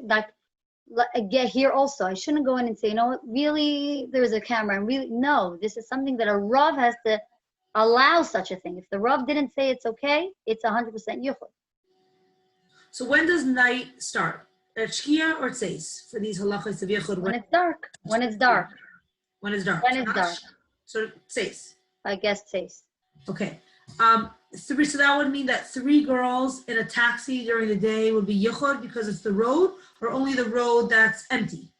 get here also. I shouldn't go in and say, really, there's a camera. And really, no, this is something that a Rav has to allow such a thing. If the Rav didn't say it's okay, it's 100% Yichud.
So when does night start? At Shkia or Tzeis for these halachas of Yichud?
When it's dark. When it's dark.
So Tzeis.
I guess Tzeis.
Okay. So that would mean that 3 girls in a taxi during the day would be Yichud because it's the road, or only the road that's empty?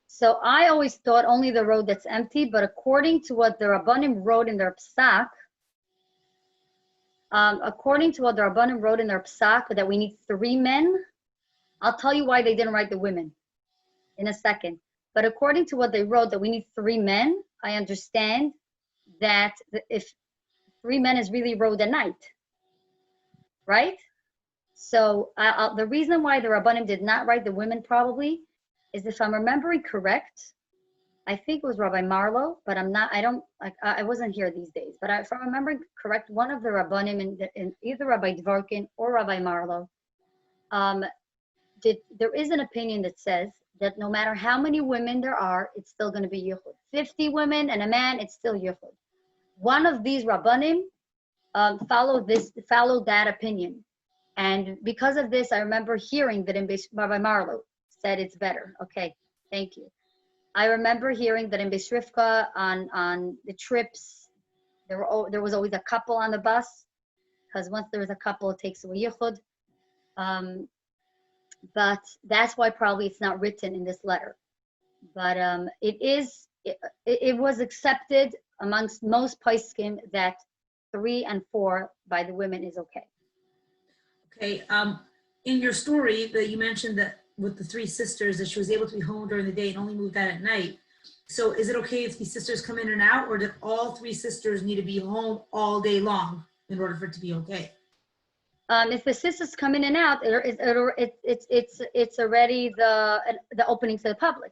So I always thought only the road that's empty, but according to what the Rabbanim wrote in their Psak, that we need 3 men. I'll tell you why they didn't write the women in a second. But according to what they wrote, that we need 3 men, I understand that if 3 men is really road at night, right? So the reason why the Rabbanim did not write the women probably is, if I'm remembering correct, I think it was Rabbi Marlow, but I wasn't here these days. But if I'm remembering correct, one of the Rabbanim in either Rabbi Dvorkin or Rabbi Marlow, there is an opinion that says that no matter how many women there are, it's still going to be yichud. 50 women and a man, it's still yichud. One of these rabbanim followed that opinion, and because of this, I remember hearing that in Rabbi Marlow said it's better. Okay, thank you. I remember hearing that in Beis Rivka on the trips, there was always a couple on the bus, because once there is a couple, it takes away yichud. But that's why probably it's not written in this letter. But it was accepted amongst most poskim that 3 and 4 by the women is okay.
Okay. In your story that you mentioned that with the 3 sisters that she was able to be home during the day and only moved out at night. So is it okay if these sisters come in and out, or do all 3 sisters need to be home all day long in order for it to be okay?
If the sisters come in and out, it's already the opening to the public,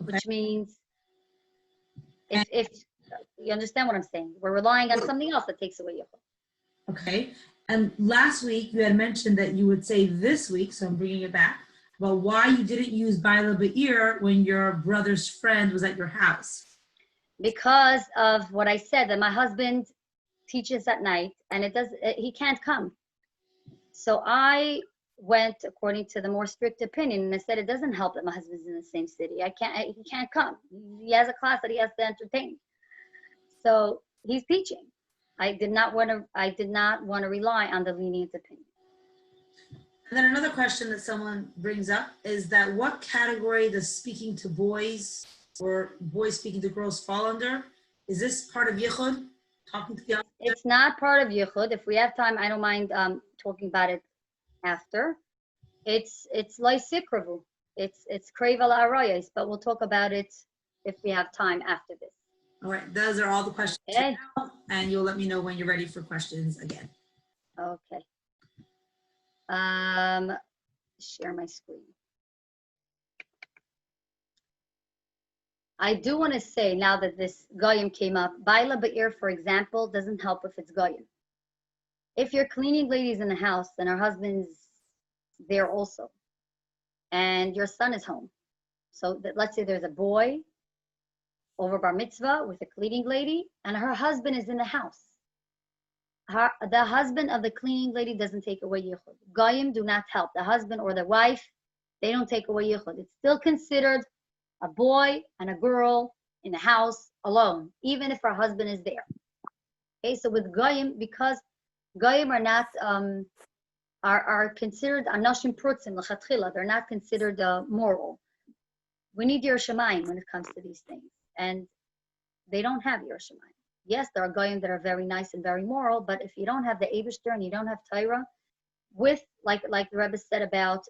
okay. Which means if you understand what I'm saying, we're relying on something else that takes away yichud.
Okay. And last week you had mentioned that you would say this week, so I'm bringing it back, about why you didn't use Baila Be'ir when your brother's friend was at your house.
Because of what I said, that my husband teaches at night and he can't come. So I went according to the more strict opinion, and I said it doesn't help that my husband's in the same city. He can't come. He has a class that he has to entertain. So he's teaching. I did not want to rely on the lenient opinion.
And then another question that someone brings up is that what category does speaking to boys or boys speaking to girls fall under? Is this part of yichud? Talking to the other?
It's not part of yichud. If we have time, I don't mind talking about it after. It's lysikravu. It's krevel arayos, but we'll talk about it if we have time after this.
All right, those are all the questions
okay.
Now, and you'll let me know when you're ready for questions again.
Okay. Share my screen. I do want to say now that this goyim came up, Baila Be'ir, for example, doesn't help if it's goyim. If you're cleaning ladies in the house and her husband's there also, and your son is home, so that let's say there's a boy over bar mitzvah with a cleaning lady, and her husband is in the house. The husband of the cleaning lady doesn't take away yichud. Goyim do not help. The husband or the wife, they don't take away yichud. It's still considered a boy and a girl in the house alone, even if her husband is there. Okay, so with goyim, because goyim are not are considered anashim prutzim l'chatchila, they're not considered moral. We need Yiras Shamayim when it comes to these things, and they don't have Yiras Shamayim. Yes, there are goyim that are very nice and very moral, but if you don't have the Eibishter and you don't have Torah, with like the Rebbe said about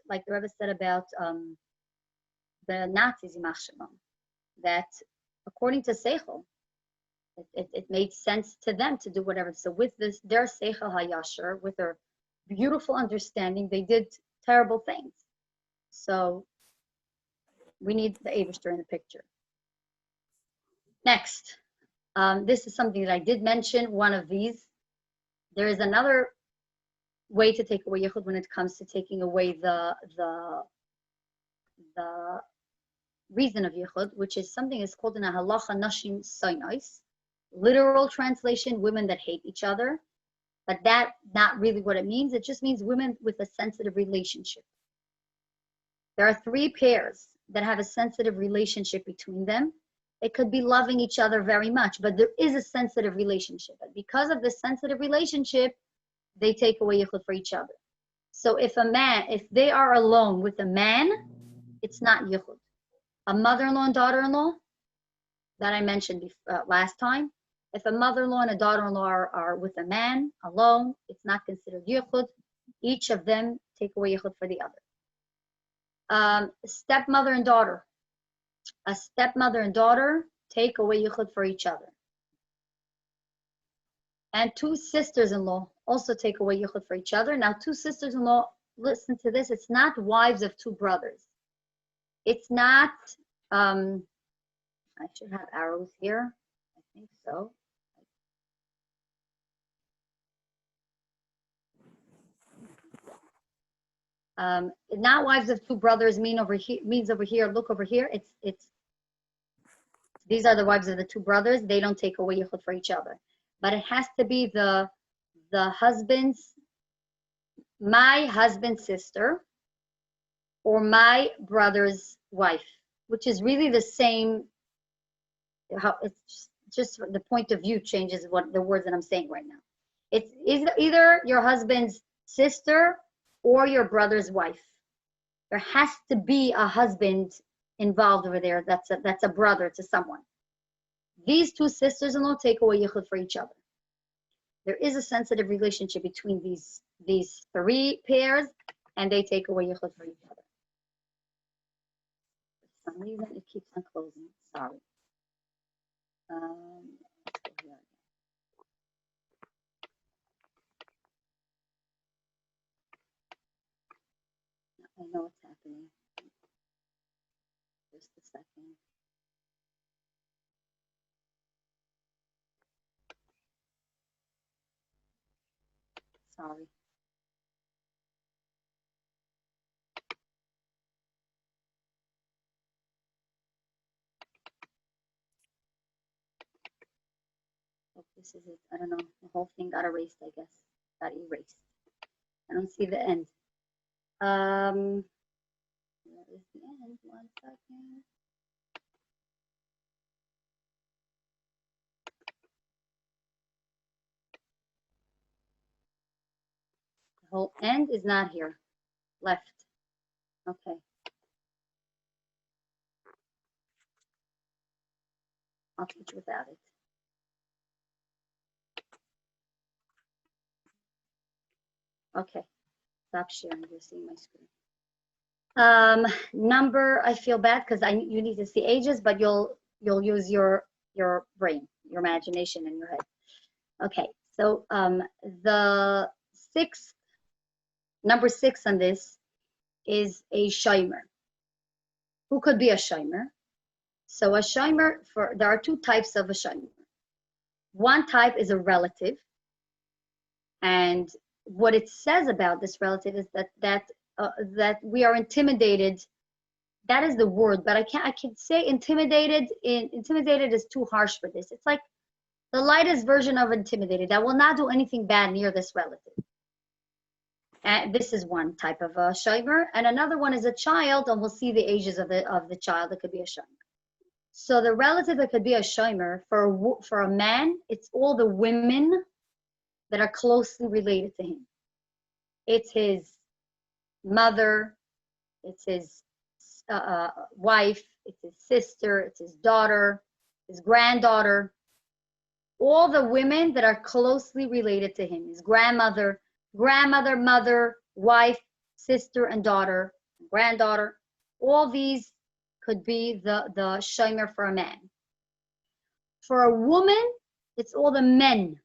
the Nazis, that according to Seichel, it made sense to them to do whatever. So with this, their Seichel HaYasher, with their beautiful understanding, they did terrible things. So we need the Eibishter in the picture. Next, this is something that I did mention, one of these. There is another way to take away yichud when it comes to taking away the reason of yichud, which is something that's called in a halacha nashim soinos. Literal translation, women that hate each other. But that's not really what it means. It just means women with a sensitive relationship. There are 3 pairs that have a sensitive relationship between them. It could be loving each other very much, but there is a sensitive relationship. But because of this sensitive relationship, they take away yichud for each other. So if they are alone with a man, it's not yichud. A mother-in-law and daughter-in-law, that I mentioned last time, if a mother-in-law and a daughter-in-law are with a man alone, it's not considered yichud. Each of them take away yichud for the other. Stepmother and daughter. A stepmother and daughter take away yichud for each other. And 2 sisters-in-law also take away yichud for each other. Now, 2 sisters-in-law, listen to this, it's not wives of 2 brothers. It's not, I should have arrows here. I think so. Not wives of two brothers means over here, look over here. It's these are the wives of the two brothers. They don't take away yichud for each other. But it has to be the my husband's sister or my brother's wife, which is really the same. How it's just the point of view changes what the words that I'm saying right now. It's either your husband's sister or your brother's wife. There has to be a husband involved over there. That's a brother to someone. These two sisters-in-law take away yichud for each other. There is a sensitive relationship between these three pairs, and they take away yichud for each other. For some reason, it keeps on closing. Sorry. I know what's happening. Just a second. Sorry. Oh, this is it. I don't know. The whole thing got erased, I guess. Got erased. I don't see the end. Where is the end? 1 second. The whole end is not here. Left. Okay. I'll teach without it. Okay. Stop sharing. You're seeing my screen. Number, I feel bad because you need to see ages, but you'll use your brain, your imagination in your head. Okay, so the number 6 on this is a shomer. Who could be a shomer? So a shomer, there are two types of a shomer. One type is a relative, and what it says about this relative is that we are intimidated. That is the word, but I can say intimidated. Intimidated is too harsh for this. It's like the lightest version of intimidated. That will not do anything bad near this relative. And this is one type of a shomer, and another one is a child, and we'll see the ages of the child that could be a shomer. So the relative that could be a shomer for a man, it's all the women that are closely related to him. It's his mother, it's his wife, it's his sister, it's his daughter, his granddaughter, all the women that are closely related to him, his grandmother, mother, wife, sister, and daughter, granddaughter. All these could be the shomer for a man. For a woman, it's all the men.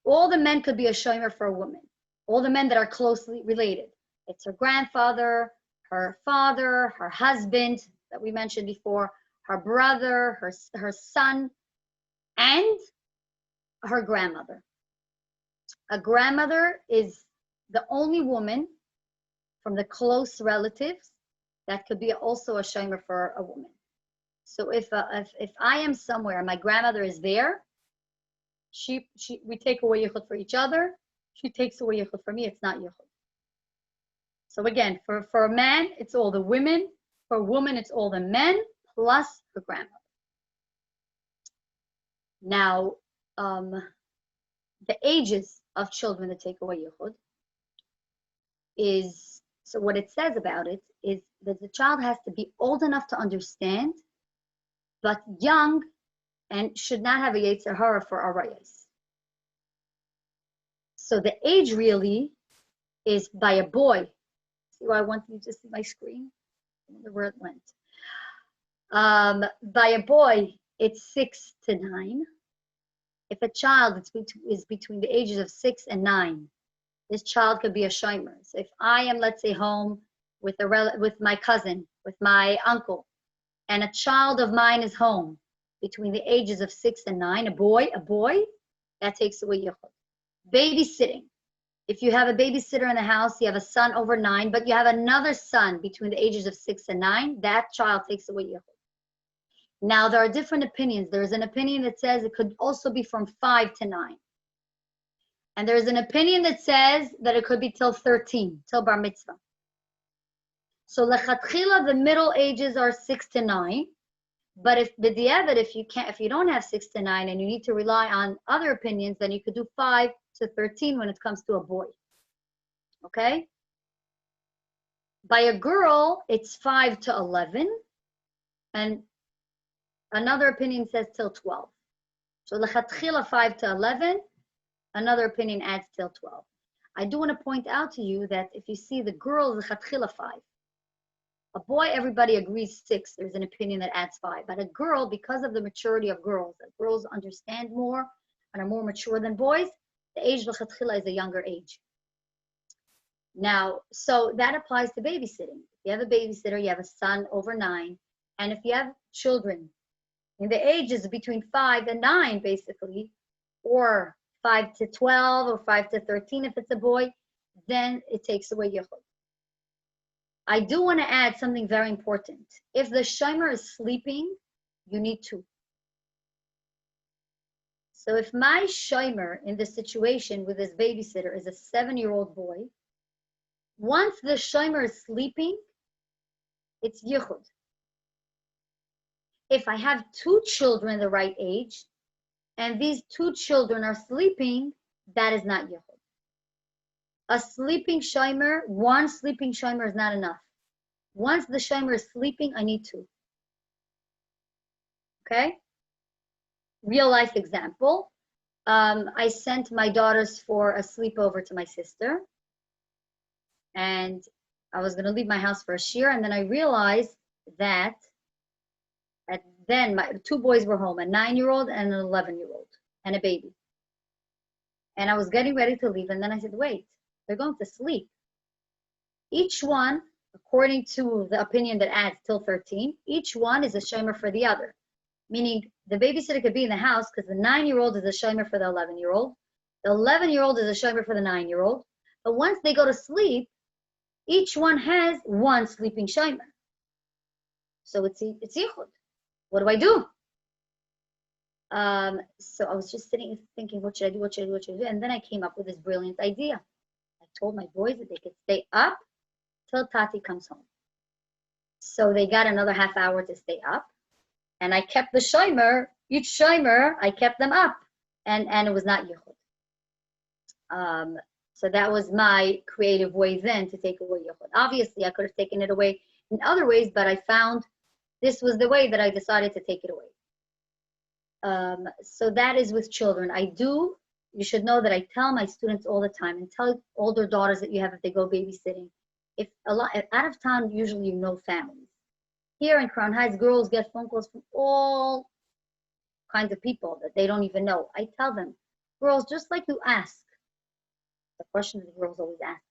All the men could be a shomer for a woman. All the men that are closely related. It's her grandfather, her father, her husband that we mentioned before, her brother, her son, and her grandmother. A grandmother is the only woman from the close relatives that could be also a shomer for a woman. So if I am somewhere and my grandmother is there, we take away yichud for each other. She takes away yichud for me. It's not yichud. So again, for a man, it's all the women. For a woman, it's all the men plus her grandmother. Now, the ages of children that take away yichud is, so what it says about it is that the child has to be old enough to understand, but young and should not have a yetzer hara for arayos. So the age really is by a boy. See why I want you to see my screen? I wonder where it went. By a boy, it's 6 to 9. If a child is between the ages of 6 and 9, this child could be a shomer. So if I am, let's say, home with my cousin, with my uncle, and a child of mine is home between the ages of 6 and 9, a boy, that takes away yichud. Babysitting. If you have a babysitter in the house, you have a son over 9, but you have another son between the ages of 6 and 9, that child takes away yichud. Now, there are different opinions. There's an opinion that says it could also be from 5 to 9. And there's an opinion that says that it could be till 13, till bar mitzvah. So lechatchila, the middle ages are 6 to 9. But if you don't have 6 to 9 and you need to rely on other opinions, then you could do 5 to 13 when it comes to a boy. Okay? By a girl, it's 5 to 11. And another opinion says till 12. So lechatchila 5 to 11. Another opinion adds till 12. I do want to point out to you that if you see the girl, lechatchila 5. A boy, everybody agrees 6. There's an opinion that adds 5. But a girl, because of the maturity of girls, that girls understand more and are more mature than boys, the age lechatchila is a younger age. Now, so that applies to babysitting. If you have a babysitter, you have a son over 9, and if you have children in the ages between 5 and 9, basically, or 5 to 12 or 5 to 13 if it's a boy, then it takes away yichud. I do want to add something very important. If the shomer is sleeping, you need 2. So if my shomer in this situation with this babysitter is a 7-year-old boy, once the shomer is sleeping, it's yichud. If I have 2 children the right age, and these 2 children are sleeping, that is not yichud. A sleeping shomer, 1 sleeping shomer is not enough. Once the shomer is sleeping, I need 2. Okay? Real life example. I sent my daughters for a sleepover to my sister. And I was going to leave my house for a shiur, and then I realized that then my 2 boys were home, a 9-year-old and an 11-year-old, and a baby. And I was getting ready to leave, and then I said, wait, they're going to sleep. Each one, according to the opinion that adds till 13, each one is a shomer for the other. Meaning the babysitter could be in the house because the 9-year-old is a shomer for the 11-year-old. The 11-year-old is a shomer for the 9-year-old. But once they go to sleep, each one has 1 sleeping shomer. So it's yichud. What do I do? So I was just sitting thinking, what should I do? And then I came up with this brilliant idea. I told my boys that they could stay up till Tati comes home. So they got another half hour to stay up. And I kept the shomer, each shomer, I kept them up. And it was not yichud. So that was my creative way then to take away yichud. Obviously, I could have taken it away in other ways, but I found this was the way that I decided to take it away. So that is with children. You should know that I tell my students all the time, and tell older daughters that you have if they go babysitting. If out of town, usually you know families. Here in Crown Heights, girls get phone calls from all kinds of people that they don't even know. I tell them, girls, just like you ask, the question that the girls always ask,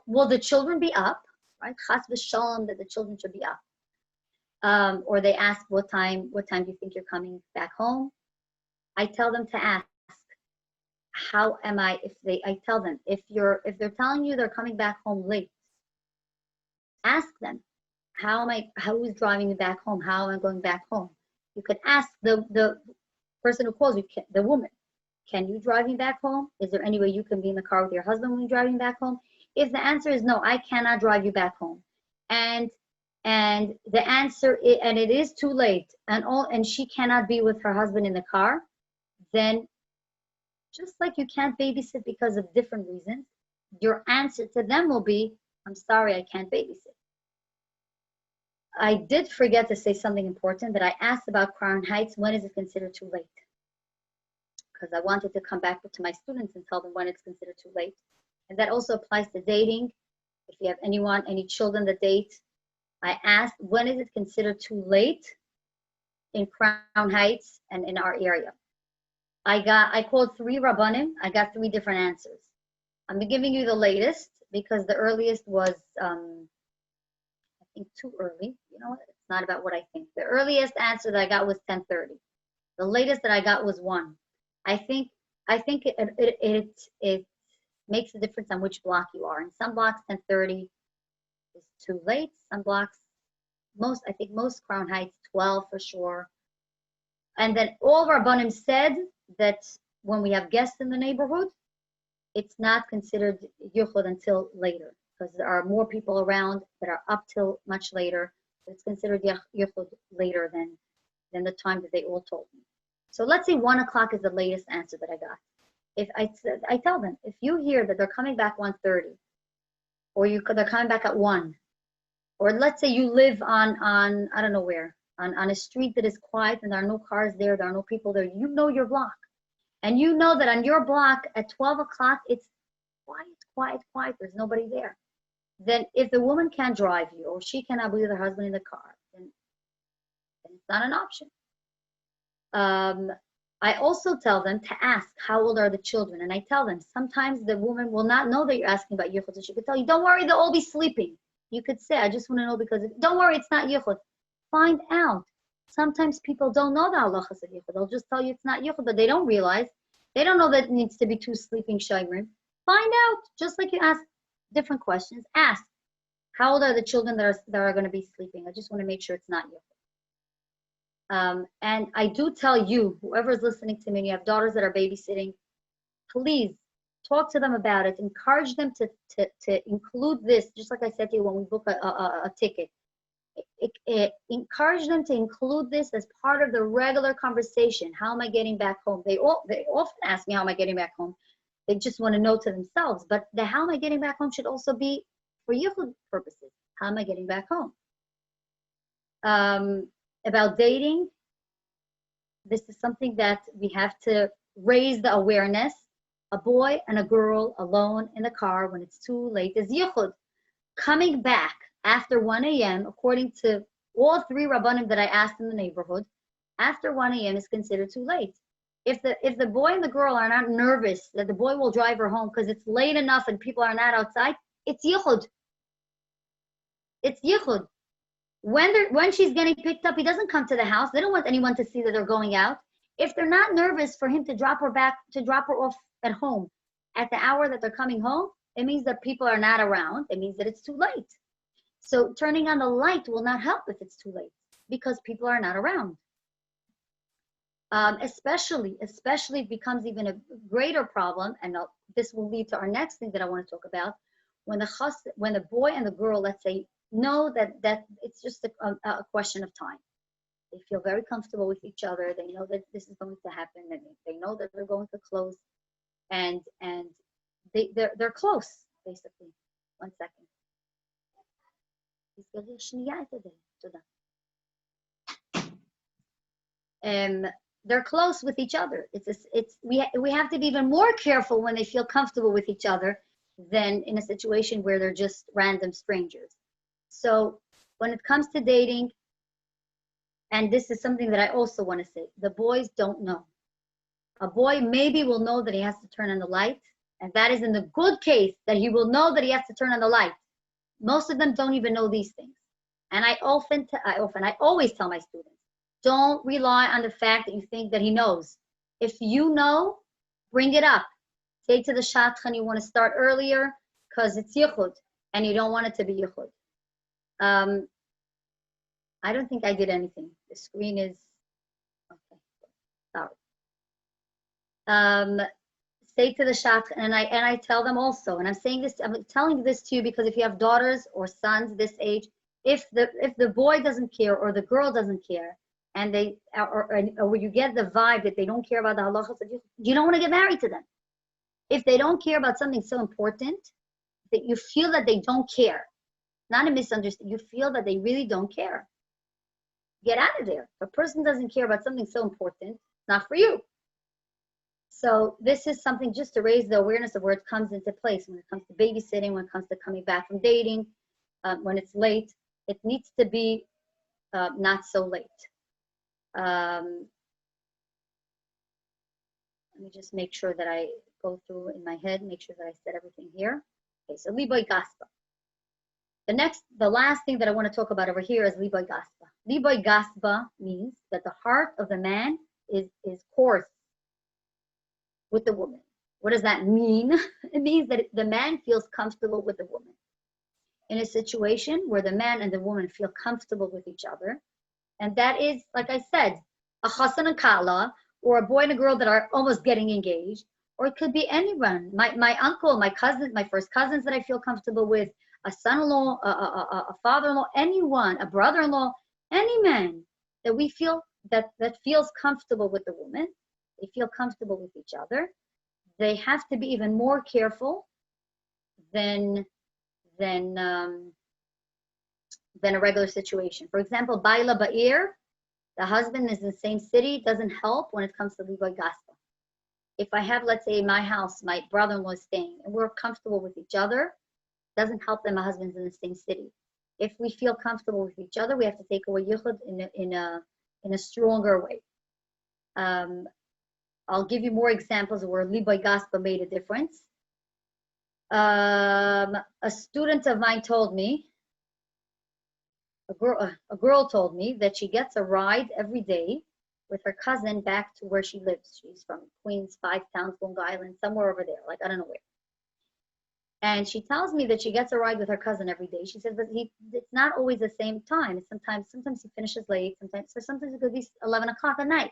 will the children be up? Right? Chas v'shalom, that the children should be up. Or they ask what time do you think you're coming back home? I tell them to ask, how am I, I tell them, if they're telling you they're coming back home late, ask them, who is driving me back home? How am I going back home? You could ask the person who calls you, the woman, can you drive me back home? Is there any way you can be in the car with your husband when you're driving back home? If the answer is no, I cannot drive you back home, and the answer is, and it is too late, and she cannot be with her husband in the car, then just like you can't babysit because of different reasons, your answer to them will be, I'm sorry, I can't babysit. I did forget to say something important, that I asked about Crown Heights, when is it considered too late? Because I wanted to come back to my students and tell them when it's considered too late. And that also applies to dating. If you have any children that date, I asked, when is it considered too late in Crown Heights and in our area? I called 3 rabbanim. I got 3 different answers. I'm giving you the latest because the earliest was, I think, too early. You know what? It's not about what I think. The earliest answer that I got was 10:30. The latest that I got was 1. I think makes a difference on which block you are. In some blocks, 10:30 is too late. Some blocks, I think most Crown Heights, 12 for sure. And then all Rabbanim said that when we have guests in the neighborhood, it's not considered Yichud until later, because there are more people around that are up till much later. So it's considered Yichud later than the time that they all told me. So let's say 1 o'clock is the latest answer that I got. If I tell them, if you hear that they're coming back 1:30, or they're coming back at 1, or let's say you live on I don't know where, on a street that is quiet and there are no cars there, there are no people there, you know your block. And you know that on your block at 12 o'clock, it's quiet, there's nobody there. Then if the woman can't drive you, or she cannot be with her husband in the car, then it's not an option. I also tell them to ask, how old are the children? And I tell them, sometimes the woman will not know that you're asking about Yichud. So she could tell you, don't worry, they'll all be sleeping. You could say, I just want to know because, don't worry, it's not Yichud. Find out. Sometimes people don't know the halachas of Yichud. They'll just tell you it's not Yichud, but they don't realize. They don't know that it needs to be 2 sleeping shayrim. Find out, just like you ask different questions. Ask, how old are the children that are going to be sleeping? I just want to make sure it's not Yichud. And I do tell you, whoever's listening to me, and you have daughters that are babysitting, please talk to them about it. Encourage them to include this, just like I said to you when we book a ticket. Encourage them to include this as part of the regular conversation. How am I getting back home? They often ask me, how am I getting back home? They just want to know to themselves. But the how am I getting back home should also be for Yichud purposes. How am I getting back home? About dating, this is something that we have to raise the awareness. A boy and a girl alone in the car when it's too late is Yichud. Coming back after 1 a.m., according to all 3 Rabbanim that I asked in the neighborhood, after 1 a.m. is considered too late. If the boy and the girl are not nervous that the boy will drive her home because it's late enough and people are not outside, it's Yichud. It's Yichud. When she's getting picked up, he doesn't come to the house. They don't want anyone to see that they're going out. If they're not nervous for him to drop her off at home at the hour that they're coming home, it means that people are not around. It means that it's too late. So turning on the light will not help if it's too late because people are not around. Especially it becomes even a greater problem, and this will lead to our next thing that I want to talk about. When the boy and the girl, let's say, know that it's just a question of time. They feel very comfortable with each other. They know that this is going to happen, and they know that they're going to close, and they're close, basically. 1 second. They're close with each other. We have to be even more careful when they feel comfortable with each other than in a situation where they're just random strangers. So when it comes to dating, and this is something that I also want to say, the boys don't know. A boy maybe will know that he has to turn on the light, and that is in the good case that he will know that he has to turn on the light. Most of them don't even know these things. And I always tell my students, don't rely on the fact that you think that he knows. If you know, bring it up. Say to the shadchan you want to start earlier because it's Yichud and you don't want it to be Yichud. I don't think I did anything. The screen is, okay, sorry. Say to the shadchan, and I tell them also, and I'm telling this to you because if you have daughters or sons this age, if the boy doesn't care or the girl doesn't care, and or you get the vibe that they don't care about the halachas, you don't want to get married to them. If they don't care about something so important, that you feel that they don't care, not a misunderstanding, you feel that they really don't care, get out of there. If a person doesn't care about something so important, it's not for you. So this is something just to raise the awareness of where it comes into place when it comes to babysitting, when it comes to coming back from dating, when it's late. It needs to be not so late. Let me just make sure that I go through in my head, make sure that I said everything here. Okay, so liboy gaspa. The last thing that I want to talk about over here is liboy gaspa. Liboy gaspa means that the heart of the man is coarse with the woman. What does that mean? It means that the man feels comfortable with the woman. In a situation where the man and the woman feel comfortable with each other, and that is, like I said, a chassan and kala, or a boy and a girl that are almost getting engaged, or it could be anyone. My uncle, my cousin, my first cousins that I feel comfortable with, a son-in-law, a father-in-law, anyone, a brother-in-law, any man that we feel that feels comfortable with the woman, they feel comfortable with each other. They have to be even more careful than a regular situation. For example, Baila Ba'ir, the husband is in the same city, doesn't help when it comes to Liboy Gaspa. If I have, let's say, in my house, my brother-in-law is staying, and we're comfortable with each other, doesn't help that my husband's in the same city. If we feel comfortable with each other, we have to take away Yichud in a stronger way. I'll give you more examples where Liboy Gaspa made a difference. A student of mine told me, a girl told me that she gets a ride every day with her cousin back to where she lives. She's from Queens, 5 Towns, Long Island, somewhere over there, like I don't know where. And she tells me that she gets a ride with her cousin every day. She says, but it's not always the same time. Sometimes he finishes late, sometimes it could be 11 o'clock at night.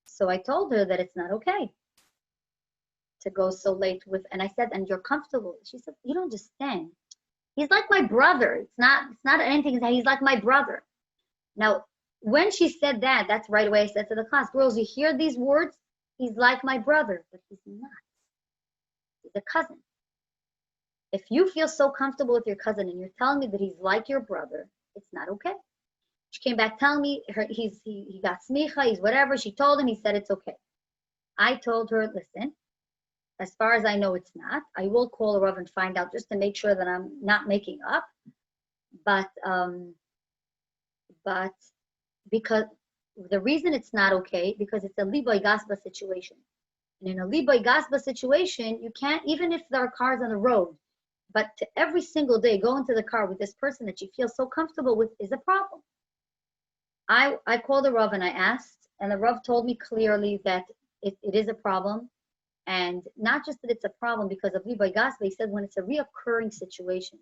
So I told her that it's not okay to go so late with, and I said, and you're comfortable. She said, you don't understand. He's like my brother. It's not anything. He's like my brother. Now, when she said that, that's right away I said to the class, girls, you hear these words? He's like my brother, but he's not. He's a cousin. If you feel so comfortable with your cousin and you're telling me that he's like your brother, it's not okay. She came back telling me he got smicha, he's whatever. She told him, he said it's okay. I told her, listen, as far as I know, it's not. I will call a Rav and find out just to make sure that I'm not making up. But because the reason it's not okay, because it's a Liboy Gaspa situation. And in a Liboy Gaspa situation, you can't, even if there are cars on the road, but to every single day go into the car with this person that you feel so comfortable with is a problem. I called the Rav and I asked, and the Rav told me clearly that it is a problem. And not just that it's a problem because of Liboy Gaspa, he said when it's a reoccurring situation,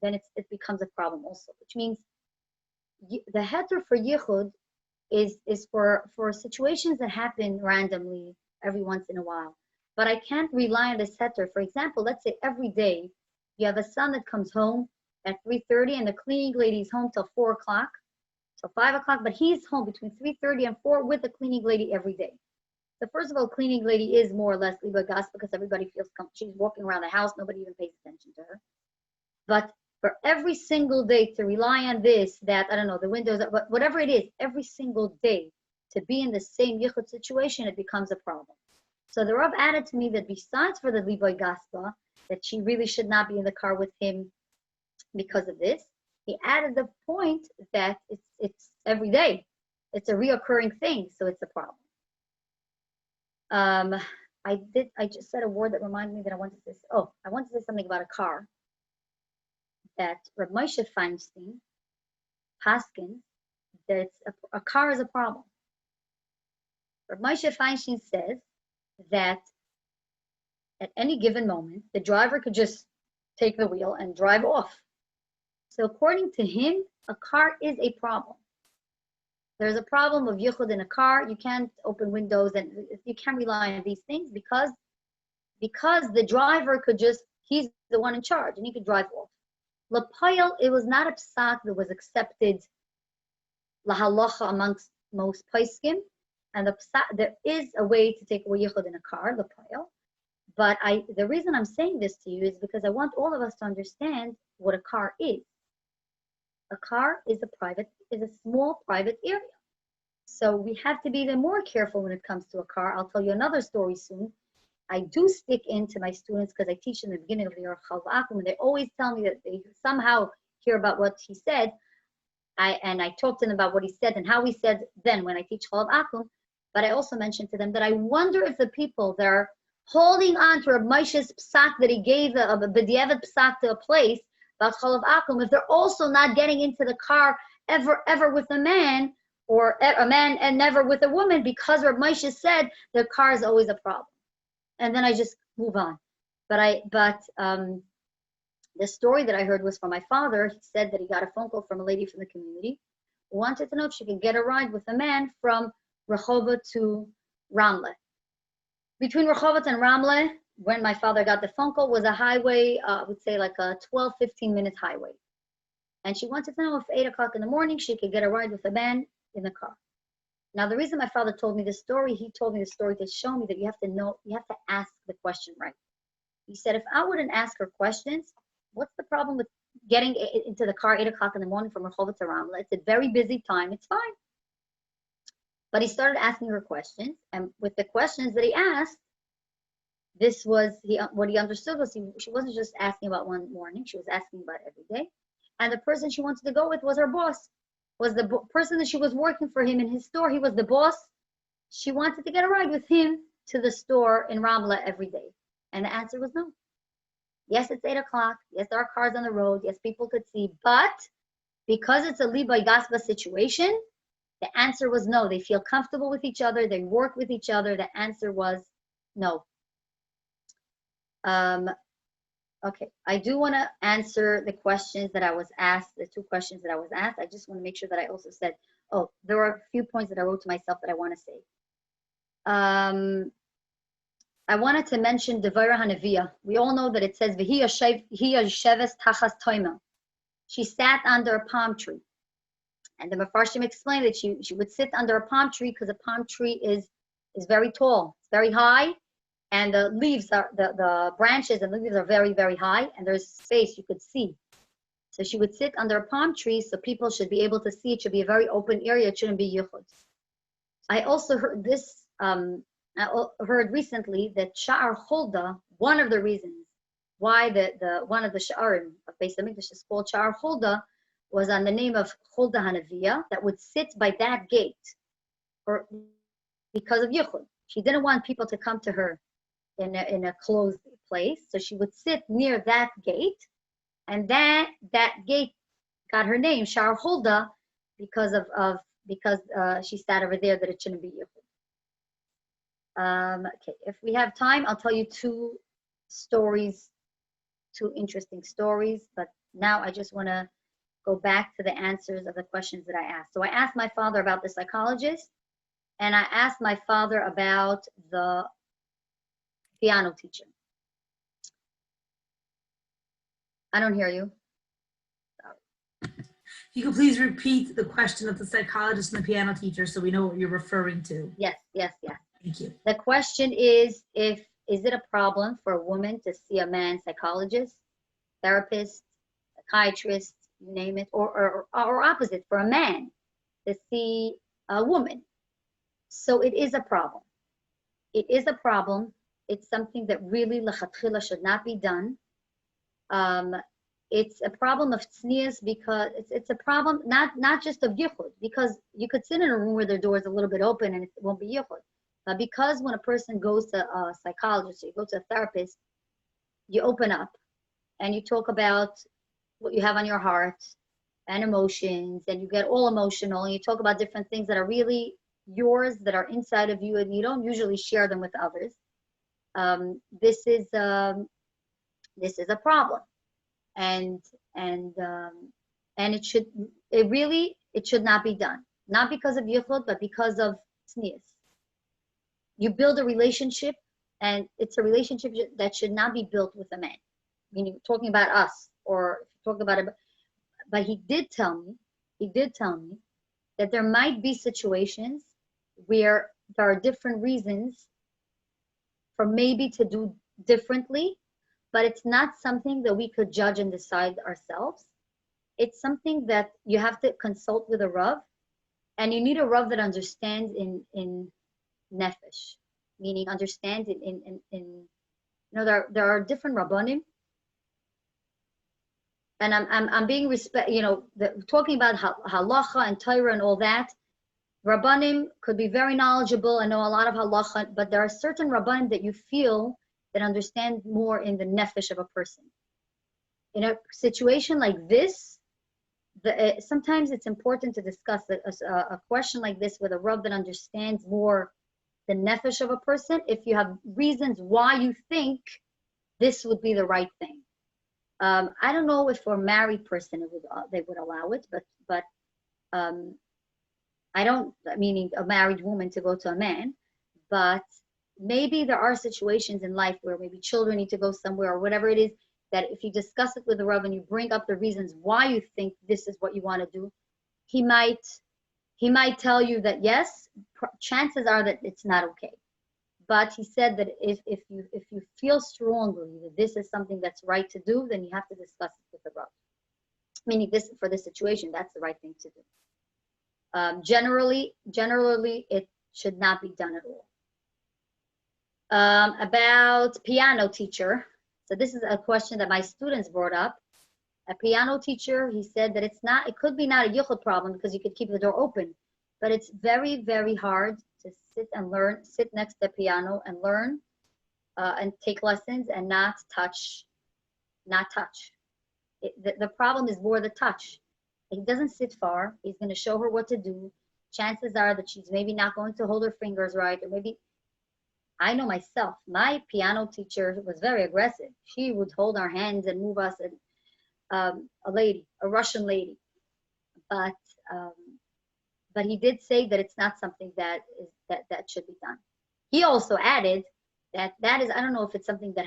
then it becomes a problem also, which means the heter for Yichud is for situations that happen randomly every once in a while. But I can't rely on this heter. For example, let's say every day you have a son that comes home at 3:30 and the cleaning lady's home till 4 o'clock, till 5 o'clock, but he's home between 3:30 and 4 with the cleaning lady every day. So first of all, cleaning lady is more or less Liboy Gaspa because everybody feels comfortable. She's walking around the house, nobody even pays attention to her. But for every single day to rely on this, that, I don't know, the windows, but whatever it is, every single day to be in the same Yichud situation, it becomes a problem. So the Rav added to me that besides for the Liboy Gaspa, that she really should not be in the car with him because of this, he added the point that it's every day. It's a reoccurring thing, so it's a problem. I just said a word that reminded me that I wanted to say something about a car. That Reb Moshe Feinstein, Paskin, that a car is a problem. Reb Moshe Feinstein says that at any given moment, the driver could just take the wheel and drive off. So according to him, a car is a problem. There's a problem of yichud in a car. You can't open windows and you can't rely on these things because the driver could just, he's the one in charge and he could drive off. L'payel, it was not a psak that was accepted lahalacha amongst most paiskim, and there is a way to take away yichud in a car, l'payel. But the reason I'm saying this to you is because I want all of us to understand what a car is. A car is a small private area. So we have to be even more careful when it comes to a car. I'll tell you another story soon. I do stick into my students because I teach in the beginning of the year Chalv Akum, and they always tell me that they somehow hear about what he said. I talk to them about what he said and how he said then when I teach Chalv Akum. But I also mentioned to them that I wonder if the people that are holding on to Reb Moshe's psak that he gave a b'diavad psak to a place about Chalv Akum, if they're also not getting into the car ever with a man, or a man and never with a woman, because Reb Moshe said the car is always a problem. and then I just move on. But the story that I heard was from my father. He said that he got a phone call from a lady from the community who wanted to know if she could get a ride with a man from Rehovot to Ramle. Between Rehovot and Ramle, when my father got the phone call, was a highway, I would say like a 12, 15-minute highway. And she wanted to know if 8 o'clock in the morning she could get a ride with a man in the car. Now, the reason my father told me this story, he told me the story to show me that you have to ask the question right. He said, if I wouldn't ask her questions, what's the problem with getting into the car 8 o'clock in the morning from Rehovot to Ramla? It's a very busy time. It's fine. But he started asking her questions. And with the questions that he asked, this was what he understood was she wasn't just asking about one morning. She was asking about every day. And the person she wanted to go with was her boss, was the person that she was working for him in his store. He was the boss. She wanted to get a ride with him to the store in Ramla every day. And the answer was no. Yes, it's 8 o'clock. Yes, there are cars on the road. Yes, people could see. But because it's a Liba Gaspa situation, the answer was no. They feel comfortable with each other. They work with each other. The answer was no. Okay, I do want to answer the questions that I was asked, the 2 questions that I was asked. I just want to make sure that I also said, there are a few points that I wrote to myself that I want to say. I wanted to mention Devarah Hanaviyah. We all know that it says, V'hi yosheves tachas toima. She sat under a palm tree. And the Mefarshim explained that she would sit under a palm tree because a palm tree is very tall, it's very high, and the leaves are the branches and the leaves are very, very high, and there's space you could see. So she would sit under a palm tree so people should be able to see. It should be a very open area. It shouldn't be yichud. I also heard this. I heard recently that Sha'ar Hulda, one of the reasons why the one of the Sha'arim of Beis Hamikdash is called Sha'ar Hulda was on the name of Hulda Hanaviyah, that would sit by that gate because of yichud. She didn't want people to come to her in a closed place, so she would sit near that gate, and that gate got her name Sha'ar Hulda because she sat over there, that it shouldn't be yichud. Okay, if we have time, I'll tell you 2 interesting stories, but now I just want to go back to the answers of the questions that I asked. So I asked my father about the psychologist, and I asked my father about the piano teacher. I don't hear you. Sorry.
If you could please repeat the question of the psychologist and the piano teacher so we know what you're referring to.
Yes.
Thank you.
The question is it a problem for a woman to see a man psychologist, therapist, psychiatrist, you name it, or opposite, for a man to see a woman? So it is a problem. It is a problem. It's something that really lechatchila should not be done. It's a problem of tznius because it's a problem not just of yichud, because you could sit in a room where the door is a little bit open and it won't be yichud. But because when a person goes to a psychologist, or you go to a therapist, you open up and you talk about what you have on your heart and emotions, and you get all emotional, and you talk about different things that are really yours, that are inside of you, and you don't usually share them with others. This is a problem, and it should not be done, not because of yichud, but because of tznius. You build a relationship, and it's a relationship that should not be built with a man. Meaning, talking about us, or talking about it. But he did tell me that there might be situations where there are different reasons for maybe to do differently, but it's not something that we could judge and decide ourselves. It's something that you have to consult with a Rav, and you need a Rav that understands in nefesh, meaning understands in there are different Rabbanim. And I'm being talking about halacha and Torah and all that. Rabbanim could be very knowledgeable and know a lot of halacha, but there are certain Rabbanim that you feel that understand more in the nefesh of a person. In a situation like this, sometimes it's important to discuss a question like this with a Rav that understands more the nefesh of a person if you have reasons why you think this would be the right thing. I don't know if for a married person they would allow it, but I don't, meaning a married woman to go to a man, but maybe there are situations in life where maybe children need to go somewhere or whatever it is, that if you discuss it with the Rav and you bring up the reasons why you think this is what you want to do, he might tell you that yes, chances are that it's not okay. But he said that if you feel strongly that this is something that's right to do, then you have to discuss it with the Rav. Meaning this, for this situation, that's the right thing to do. Generally, it should not be done at all. About piano teacher. So this is a question that my students brought up. A piano teacher, he said that it could be not a yichud problem because you could keep the door open, but it's very, very hard to sit next to the piano and learn and take lessons and not touch. The problem is more the touch. He doesn't sit far. He's going to show her what to do. Chances are that she's maybe not going to hold her fingers right, or maybe, I know myself, my piano teacher was very aggressive. She would hold our hands and move us, and a Russian lady. But he did say that it's not something that should be done. He also added that is, I don't know if it's something that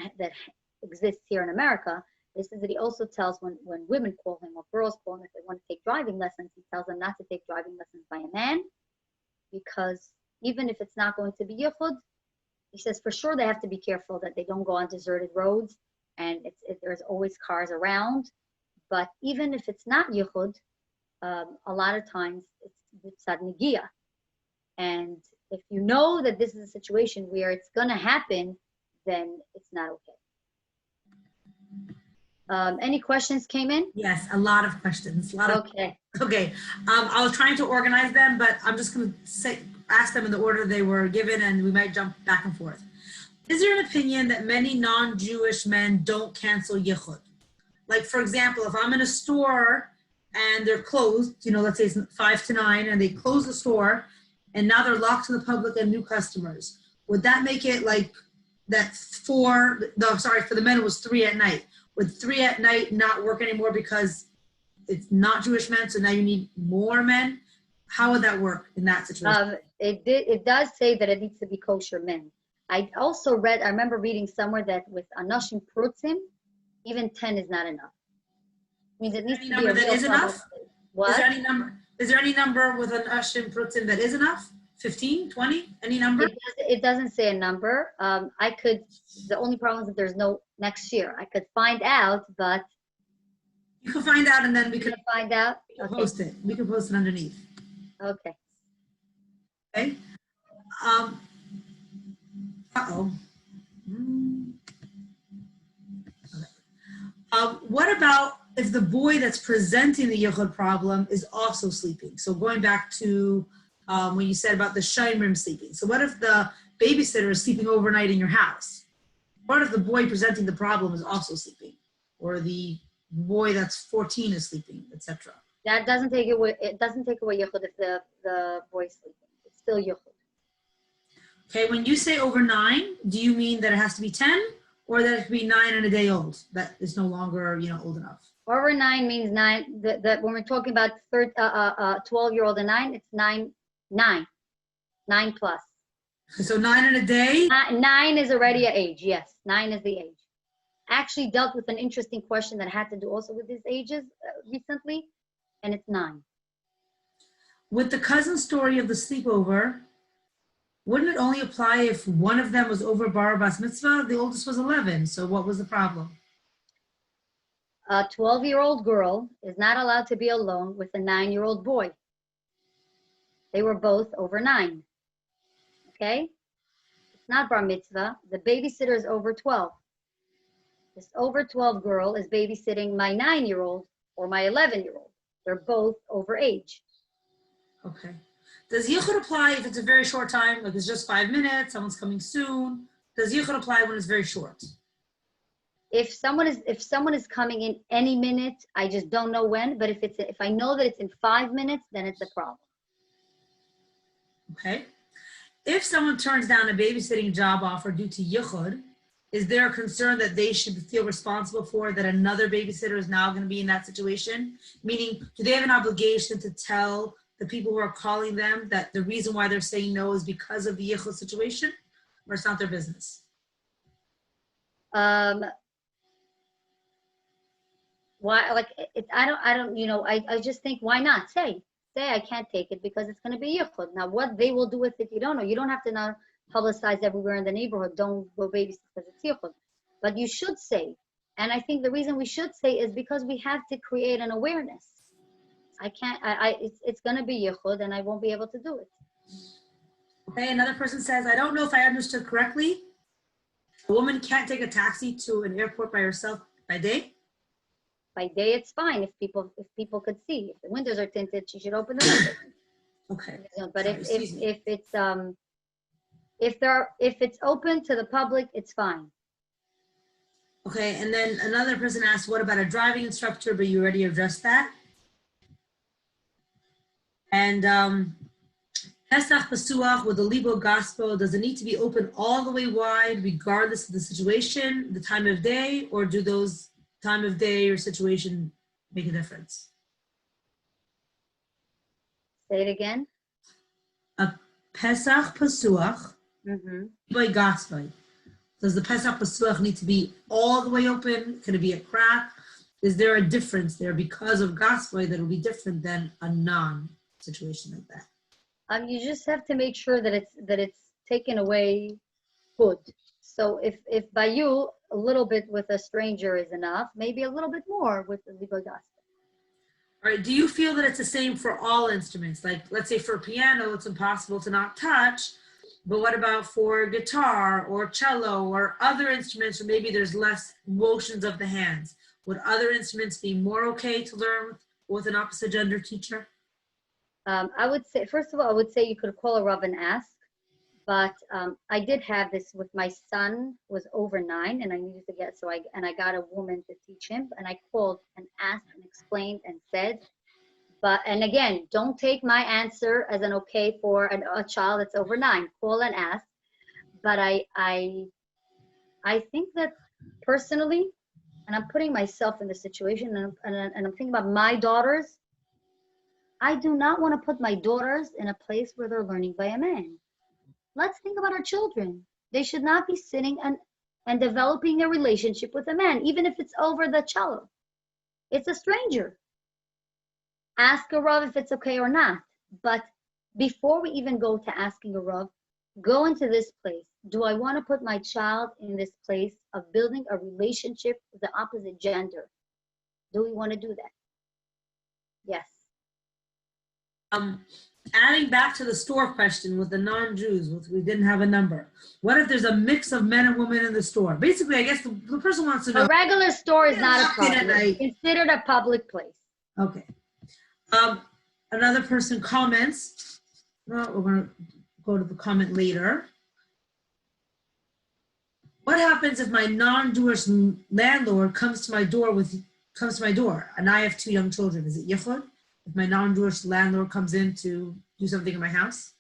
exists here in America. This is that he also tells when women call him or girls call him if they want to take driving lessons, he tells them not to take driving lessons by a man, because even if it's not going to be yichud, he says for sure they have to be careful that they don't go on deserted roads and there's always cars around. But even if it's not yichud, a lot of times it's tzad negia. And if you know that this is a situation where it's going to happen, then it's not okay. Any questions came in?
Yes, a lot of questions.
Okay.
Okay. I was trying to organize them, but I'm just going to ask them in the order they were given, and we might jump back and forth. Is there an opinion that many non-Jewish men don't cancel yichud? Like, for example, if I'm in a store and they're closed, let's say it's 5 to 9, and they close the store, and now they're locked to the public and new customers, would that make it like that for the men it was 3 at night? Would 3 at night not work anymore because it's not Jewish men, so now you need more men? How would that work in that situation?
It does say that it needs to be kosher men. I remember reading somewhere that with anashim prutzim, even 10 is not enough. It means it needs to be a real
is enough?
What?
Is there any number with an anashim prutzim that is enough? 15, 20, any number?
It doesn't say a number. The only problem is that there's no next year. I could find out, but.
You can find out, and then we can
find out.
Okay. Post it. We can post it underneath.
Okay.
Okay. What about if the boy that's presenting the yichud problem is also sleeping? So going back to when you said about the shayimrim sleeping. So what if the babysitter is sleeping overnight in your house? What if the boy presenting the problem is also sleeping? Or the boy that's 14 is sleeping, etc.?
That doesn't take away. It doesn't take away yichud if the boy is sleeping. It's still yichud.
Okay, when you say over 9, do you mean that it has to be 10, or that it could be 9 and a day old? That is no longer, old enough.
Over 9 means 9. That when we're talking about 12-year-old and 9, it's 9 plus.
So 9 in a day?
9 is already an age. Yes, 9 is the age. Actually dealt with an interesting question that had to do also with these ages recently, and it's 9.
With the cousin story of the sleepover, wouldn't it only apply if one of them was over bar bas mitzvah? The oldest was 11, so what was the problem?
A 12-year-old girl is not allowed to be alone with a 9-year-old boy. They were both over 9. Okay? It's not bar mitzvah. The babysitter is over 12. This over 12 girl is babysitting my 9-year-old or my 11-year-old. They're both over age.
Okay. Does yichud apply if it's a very short time, like it's just 5 minutes, someone's coming soon? Does yichud apply when it's very short?
If someone is coming in any minute, I just don't know when, but if I know that it's in 5 minutes, then it's a problem.
Okay. if someone turns down a babysitting job offer due to yichud, is there a concern that they should feel responsible for that another babysitter is now going to be in that situation? Meaning, do they have an obligation to tell the people who are calling them that the reason why they're saying no is because of the yichud situation, or it's not their business?
Why, like, I don't, I just think, why not say I can't take it because it's going to be yichud. Now, what they will do with it, you don't know. You don't have to now publicize everywhere in the neighborhood, don't go babysit because it's yichud. But you should say, and I think the reason we should say is because we have to create an awareness. I can't, it's going to be yichud and I won't be able to do it.
Okay, another person says, I don't know if I understood correctly. A woman can't take a taxi to an airport by herself by day?
By day, it's fine if people could see. If the windows are tinted, she should open the windows.
Okay.
But if it's open to the public, it's fine.
Okay, and then another person asked, what about a driving instructor? But you already addressed that. And Pesach Pasuach with the Libo Gospel, does it need to be open all the way wide regardless of the situation, the time of day, or do those time of day or situation make a difference?
Say it again.
A Pesach Pasuach by Gospel. Does the Pesach Pasuach need to be all the way open? Can it be a crack? Is there a difference there because of Gospel that will be different than a non-situation like that?
You just have to make sure that it's taken away good. So if by you a little bit with a stranger is enough, maybe a little bit more with the Libo Gospel.
All right, do you feel that it's the same for all instruments? Like, let's say for piano, it's impossible to not touch, but what about for guitar or cello or other instruments where maybe there's less motions of the hands? Would other instruments be more okay to learn with an opposite gender teacher?
I would say, first of all, I would say you could call a Rav and ask, but I did have this with my son was over 9 and I needed to get, I got a woman to teach him and I called and asked and explained and said, and again, don't take my answer as an okay for a child that's over 9, call and ask. But I think that personally, and I'm putting myself in the situation and I'm thinking about my daughters, I do not want to put my daughters in a place where they're learning by a man. Let's think about our children. They should not be sitting and developing a relationship with a man, even if it's over the cello. It's a stranger. Ask a Rav if it's okay or not. But before we even go to asking a Rav, go into this place. Do I want to put my child in this place of building a relationship with the opposite gender? Do we want to do that? Yes.
Adding back to the store question with the non-Jews, we didn't have a number. What if there's a mix of men and women in the store? Basically, I guess the person wants to know.
A regular store is not a problem. It's considered a public place.
Okay. Another person comments. Well, we're going to go to the comment later. What happens if my non-Jewish landlord comes to my door and I have 2 young children? Is it yichud? If my non-Jewish landlord comes in to do something in my house?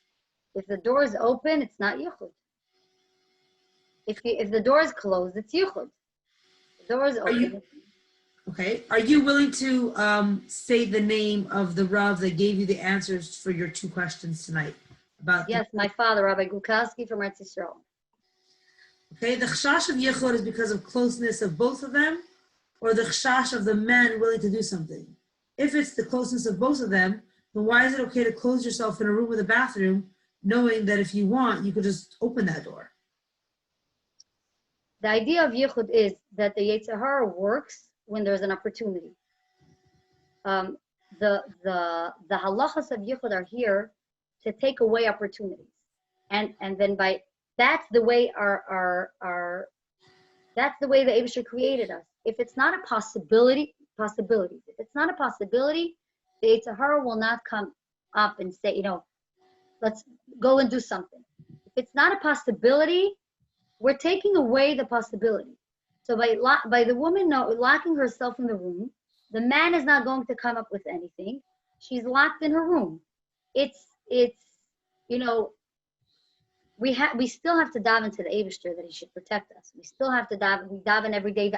If the door is open, it's not yichud. If the door is closed, it's yichud. The door is open.
Okay. Are you willing to say the name of the Rav that gave you the answers for your 2 questions tonight?
Yes, my father, Rabbi Gukowski from Eretz Yisrael.
Okay. The chashash of yichud is because of closeness of both of them, or the chashash of the men willing to do something? If it's the closeness of both of them, then why is it okay to close yourself in a room with a bathroom, knowing that if you want, you could just open that door?
The idea of yichud is that the Yetzer Hara works when there's an opportunity. The halachas of yichud are here to take away opportunities, and then that's the way that's the way the Eibusher created us. If it's not a possibility. If it's not a possibility, the Yetzer Hara will not come up and say, let's go and do something. If it's not a possibility, we're taking away the possibility. So by the woman locking herself in the room, the man is not going to come up with anything. She's locked in her room. It's we still have to dive into the Eibishter that he should protect us. We still have to dive. We dive in every day.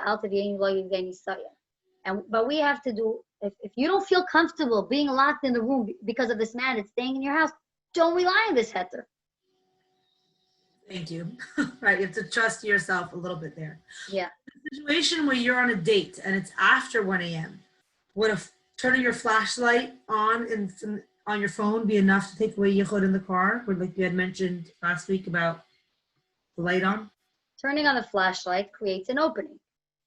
But we have to do. If you don't feel comfortable being locked in the room because of this man that's staying in your house, don't rely on this heter.
Thank you. Right, you have to trust yourself a little bit there.
Yeah.
The situation where you're on a date and it's after 1 a.m. Would turning your flashlight on on your phone be enough to take away yichud in the car? Or like you had mentioned last week about the light on?
Turning on the flashlight creates an opening,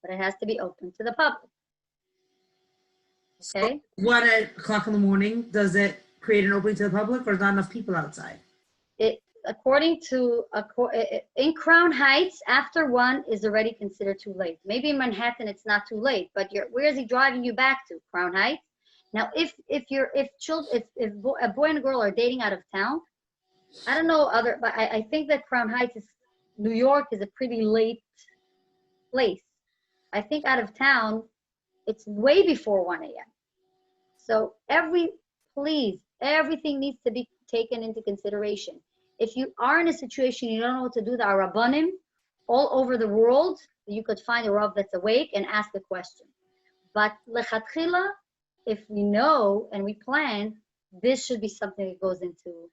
but it has to be open to the public. Okay?
So 1 o'clock in the morning, does it create an opening to the public, or is not enough people outside?
According to in Crown Heights, after 1 is already considered too late. Maybe in Manhattan it's not too late, but where is he driving you back to? Crown Heights. Now, if a boy and a girl are dating out of town, I don't know but I think that Crown Heights New York is a pretty late place. I think out of town, it's way before 1 a.m. So everything needs to be taken into consideration. If you are in a situation you don't know what to do, there are rabbanim all over the world. You could find a rav that's awake and ask the question. But lechatchila, if we know and we plan, this should be something that goes into,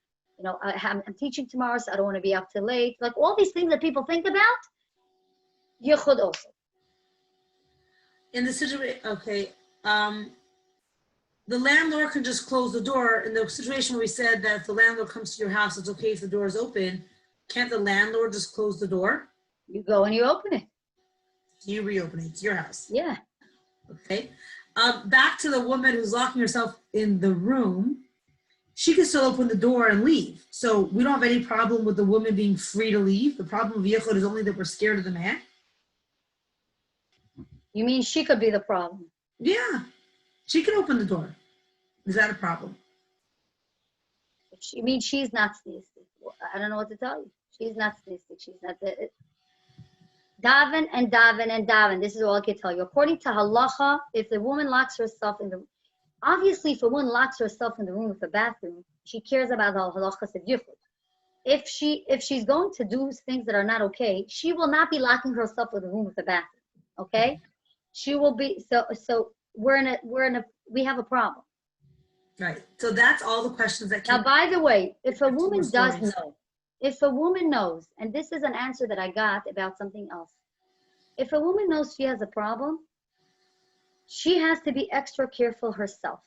I'm teaching tomorrow, so I don't want to be up too late. Like all these things that people think about, yichud also.
In the situation, okay, the landlord can just close the door. In the situation where we said that if the landlord comes to your house, it's okay if the door is open. Can't the landlord just close the door?
You go and you open it.
You reopen it. It's your house.
Yeah.
Okay. Back to the woman who's locking herself in the room. She can still open the door and leave. So we don't have any problem with the woman being free to leave. The problem with yichud is only that we're scared of the man.
You mean she could be the problem?
Yeah. She can open the door. Is that a problem?
You mean she's not statistic? I don't know what to tell you. She's not statistic. She's not the daven and daven and daven. This is all I can tell you. According to halacha, if the woman locks herself in the obviously if a woman locks herself in the room with the bathroom, she cares about the halachas of yichud. If she's going to do things that are not okay, she will not be locking herself in the room with the bathroom. Okay? She will be so we have a problem.
Right. So that's all the questions that
Now, by the way, if a woman knows, and this is an answer that I got about something else. If a woman knows she has a problem, she has to be extra careful herself.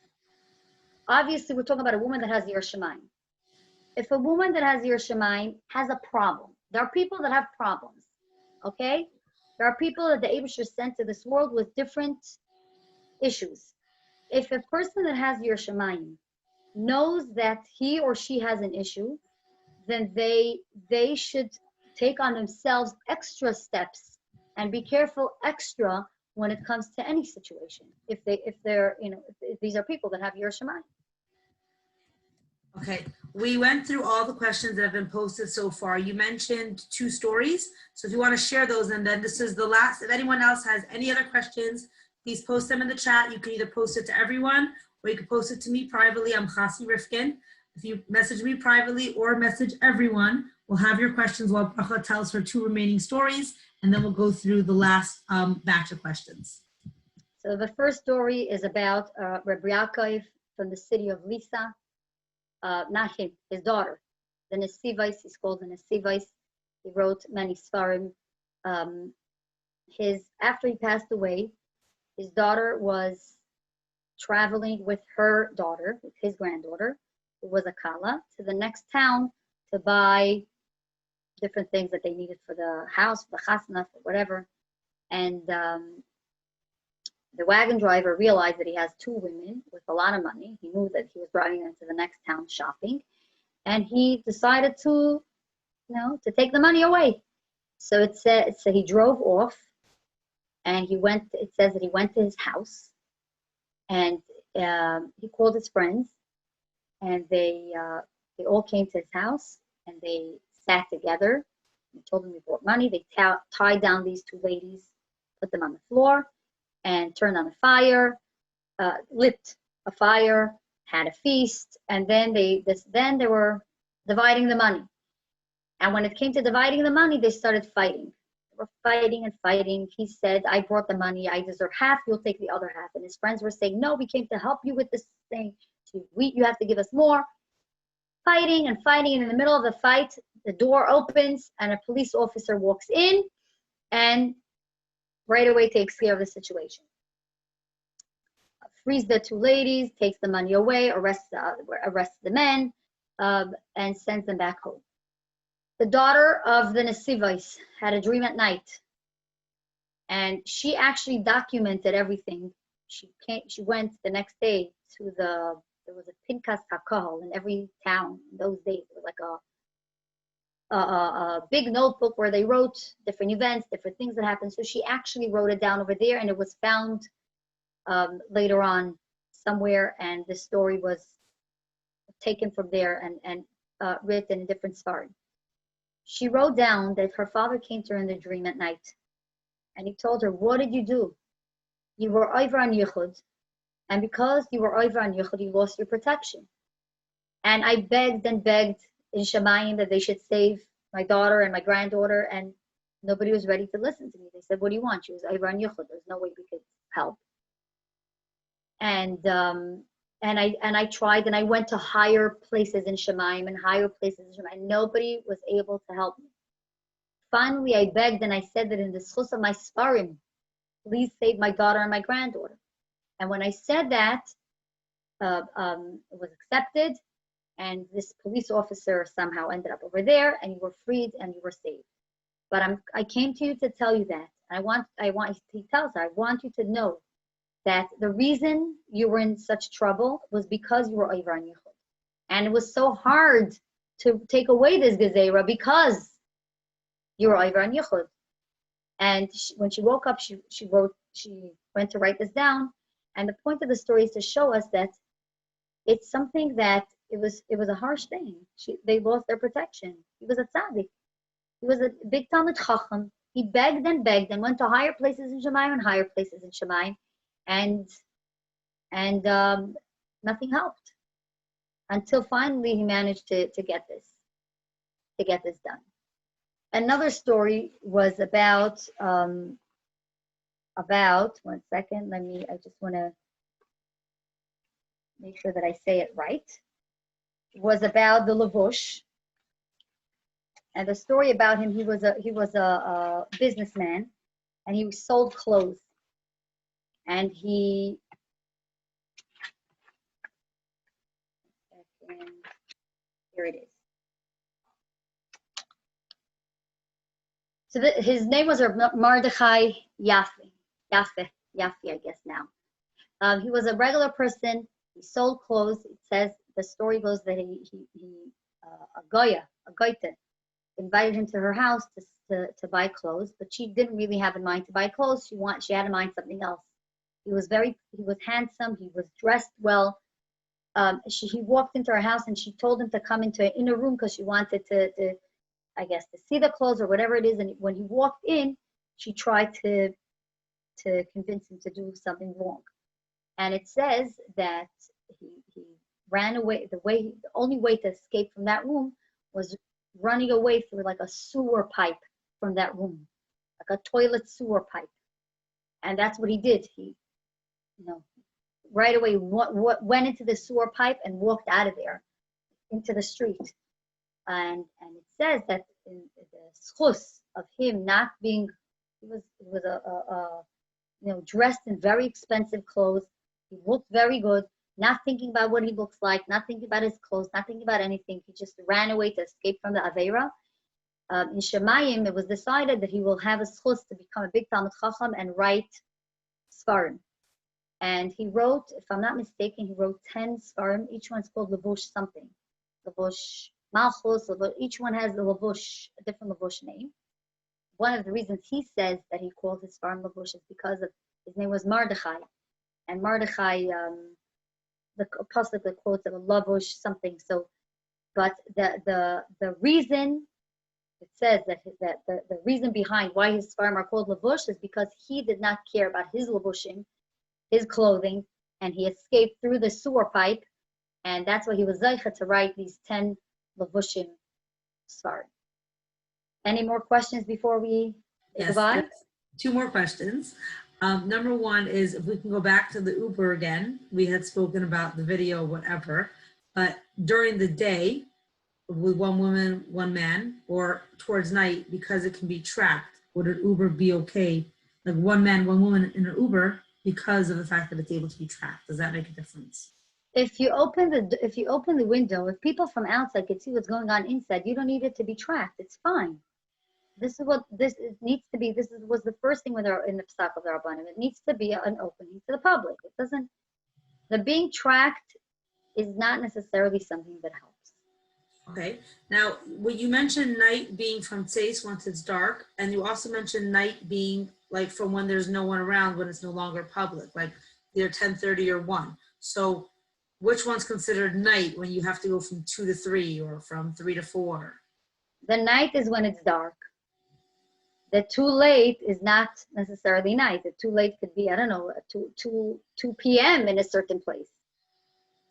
Obviously, we're talking about a woman that has Yiras Shamayim. If a woman that has Yiras Shamayim has a problem, there are people that have problems, okay? There are people that the Eibusher sent to this world with different issues. If a person that has Yiras Shamayim knows that he or she has an issue, then they should take on themselves extra steps and be careful extra when it comes to any situation. If these are people that have Yiras Shamayim.
Okay, we went through all the questions that have been posted so far. You mentioned 2 stories, so if you want to share those, and then this is the last. If anyone else has any other questions, please post them in the chat. You can either post it to everyone, or you can post it to me privately. I'm Chassi Rifkin. If you message me privately or message everyone, we'll have your questions while Brocha tells her 2 remaining stories, and then we'll go through the last batch of questions.
So the first story is about Rabbi Yaakov from the city of Lisa. Not him, his daughter. The Nesivais, he's called the Nesivais. He wrote many svarim. After he passed away, his daughter was traveling with her daughter, with his granddaughter, who was a kala, to the next town to buy different things that they needed for the house, for the chasna, for whatever. And the wagon driver realized that he has 2 women with a lot of money. He knew that he was driving them to the next town shopping, and he decided to take the money away. So he drove off, and it says that he went to his house, and he called his friends, and they all came to his house, and they sat together. He told them he brought money. They tied down these 2 ladies, put them on the floor, and turned on a fire, lit a fire, had a feast, and then they were dividing the money. And when it came to dividing the money, they started fighting. They were fighting and fighting. He said, I brought the money. I deserve half. You'll take the other half. And his friends were saying, no, we came to help you with this thing. You have to give us more. Fighting and fighting. And in the middle of the fight, the door opens and a police officer walks in and right away takes care of the situation. Frees the two ladies, takes the money away, arrests the men, and sends them back home. The daughter of the Nesivos had a dream at night, and she actually documented everything. She went the next day to there was a Pinkas HaKahal in every town in those days. It was like a big notebook where they wrote different events, different things that happened. So she actually wrote it down over there, and it was found later on somewhere, and the story was taken from there and written in different stories. She wrote down that her father came to her in the dream at night, and he told her, what did you do? You were over on Yichud, and because you were over on Yichud, you lost your protection. And I begged and begged in Shemayim that they should save my daughter and my granddaughter, and nobody was ready to listen to me. They said, what do you want? She was over on Yichud. There's no way we could help. And I tried, and I went to higher places in Shemayim and higher places in Shemayim. Nobody was able to help me. Finally, I begged and I said that in the schus of my Sfarim, please save my daughter and my granddaughter. And when I said that, it was accepted, and this police officer somehow ended up over there, and you were freed and you were saved. But I came to you to tell you that. He tells her, I want you to know that the reason you were in such trouble was because you were over on Yichud. And it was so hard to take away this gezerah because you were over on Yichud. And when she woke up, she went to write this down. And the point of the story is to show us that it's something that it was a harsh thing. They lost their protection. He was a tzaddik. He was a big Talmid Chacham. He begged and went to higher places in Shemayim and higher places in Shemayim. And nothing helped until finally he managed to get this done. Another story was about 1 second. I just want to make sure that I say it right. It was about the Lavush, and the story about him. He was a businessman, and he sold clothes. And here it is. So his name was Mordechai Yaffe, I guess now. He was a regular person. He sold clothes. It says, the story goes that a goyta, invited him to her house to buy clothes, but she didn't really have in mind to buy clothes. She had in mind something else. He was handsome. He was dressed well. He walked into her house and she told him to come into an inner room because she wanted to see the clothes or whatever it is. And when he walked in, she tried to convince him to do something wrong. And it says that he ran away. The only way to escape from that room was running away through like a sewer pipe from that room, like a toilet sewer pipe. And that's what he did. He right away went into the sewer pipe and walked out of there into the street. And it says that in the schus of him not being, he was dressed in very expensive clothes. He looked very good, not thinking about what he looks like, not thinking about his clothes, not thinking about anything. He just ran away to escape from the Aveira. In Shemayim, it was decided that he will have a schus to become a big Talmid Chacham and write Sfarim. And he wrote, if I'm not mistaken, he wrote 10 Sfarim. Each one's called Lavush something. Lavush Malchus, each one has a Lavush, a different Lavush name. One of the reasons he says that he called his Sfarim Lavush is because of his name was Mordechai. And Mordechai, the pasuk that quotes of a Lavush something. So, but the reason it says that the reason behind why his Sfarim are called Lavush is because he did not care about his Lavushim, his clothing, and he escaped through the sewer pipe, and that's why he was zeicha to write these 10 Lavushim Sfarim. Any more questions before we say
Yes,
goodbye?
yes. Two more questions. Number one is if we can go back to the Uber again. We had spoken about the video, whatever, but during the day with one woman, one man, or towards night, because it can be tracked, would an Uber be okay? Like one man, one woman in an Uber because of the fact that it's able to be tracked. Does that make a difference?
If you open the window, if people from outside can see what's going on inside, you don't need it to be tracked. It's fine. This is what needs to be. Was the first thing in the psak of the Rabbanim. It needs to be an opening to the public. It doesn't. The being tracked is not necessarily something that helps.
Okay. Now, when you mentioned night being from Tzeis once it's dark, and you also mentioned night being like from when there's no one around, when it's no longer public, like either 10:30 or 1. So which one's considered night when you have to go from 2 to 3 or from 3 to 4?
The night is when it's dark. The too late is not necessarily night. The too late could be, I don't know, 2 p.m. in a certain place.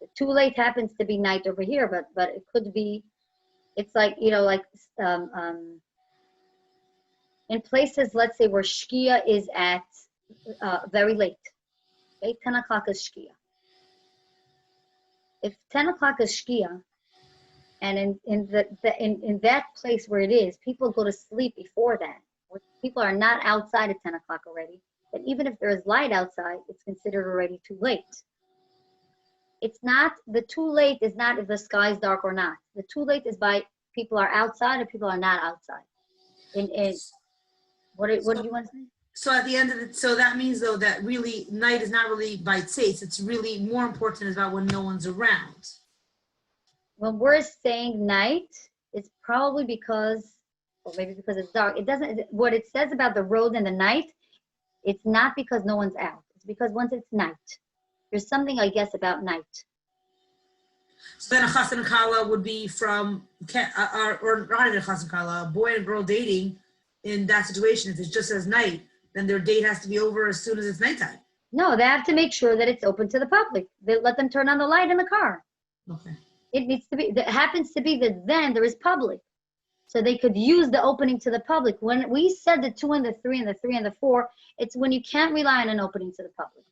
The too late happens to be night over here, but it could be, it's like, like in places, let's say where Shkia is at very late. Okay, 10 o'clock is Shkia. If 10 o'clock is Shkia, and in that place where it is, people go to sleep before that. People are not outside at 10 o'clock already. And even if there is light outside, it's considered already too late. It's not, the too late is not if the sky is dark or not. The too late is by people are outside or people are not outside. What do you want to say?
So at the end of it, so that means though that really night is not really by Tzeis. It's really more important is about when no one's around.
When we're saying night, it's probably because, or maybe because it's dark. It doesn't, what it says about the road in the night, it's not because no one's out. It's because once it's night. There's something, I guess, about night.
So then a chassan and kala would be from, or not even a chassan and kala, a boy and girl dating in that situation. If it's just as night, then their date has to be over as soon as it's nighttime.
No, they have to make sure that it's open to the public. They let them turn on the light in the car.
Okay.
It needs to be, it happens to be that then there is public. So they could use the opening to the public. When we said the 2 and the 3 and the 3 and the 4, it's when you can't rely on an opening to the public.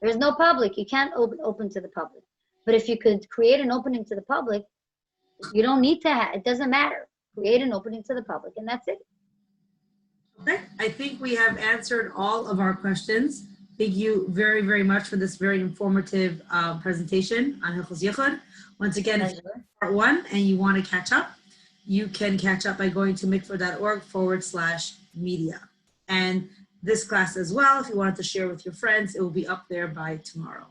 There's no public, you can't open to the public. But if you could create an opening to the public, you don't need to it doesn't matter. Create an opening to the public and that's it.
Okay, I think we have answered all of our questions. Thank you very, very much for this very informative presentation on Hilchos Yichud. Once again, if you're part 1 and you want to catch up, you can catch up by going to mikvah.org/media. And this class as well, if you wanted to share with your friends, it will be up there by tomorrow.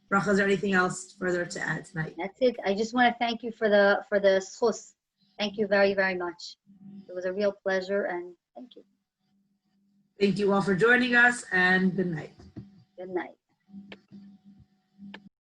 Brocha, is there anything else further to add tonight?
That's it. I just want to thank you for the schus. Thank you very, very much. It was a real pleasure and thank you.
Thank you all for joining us and good night.
Good night.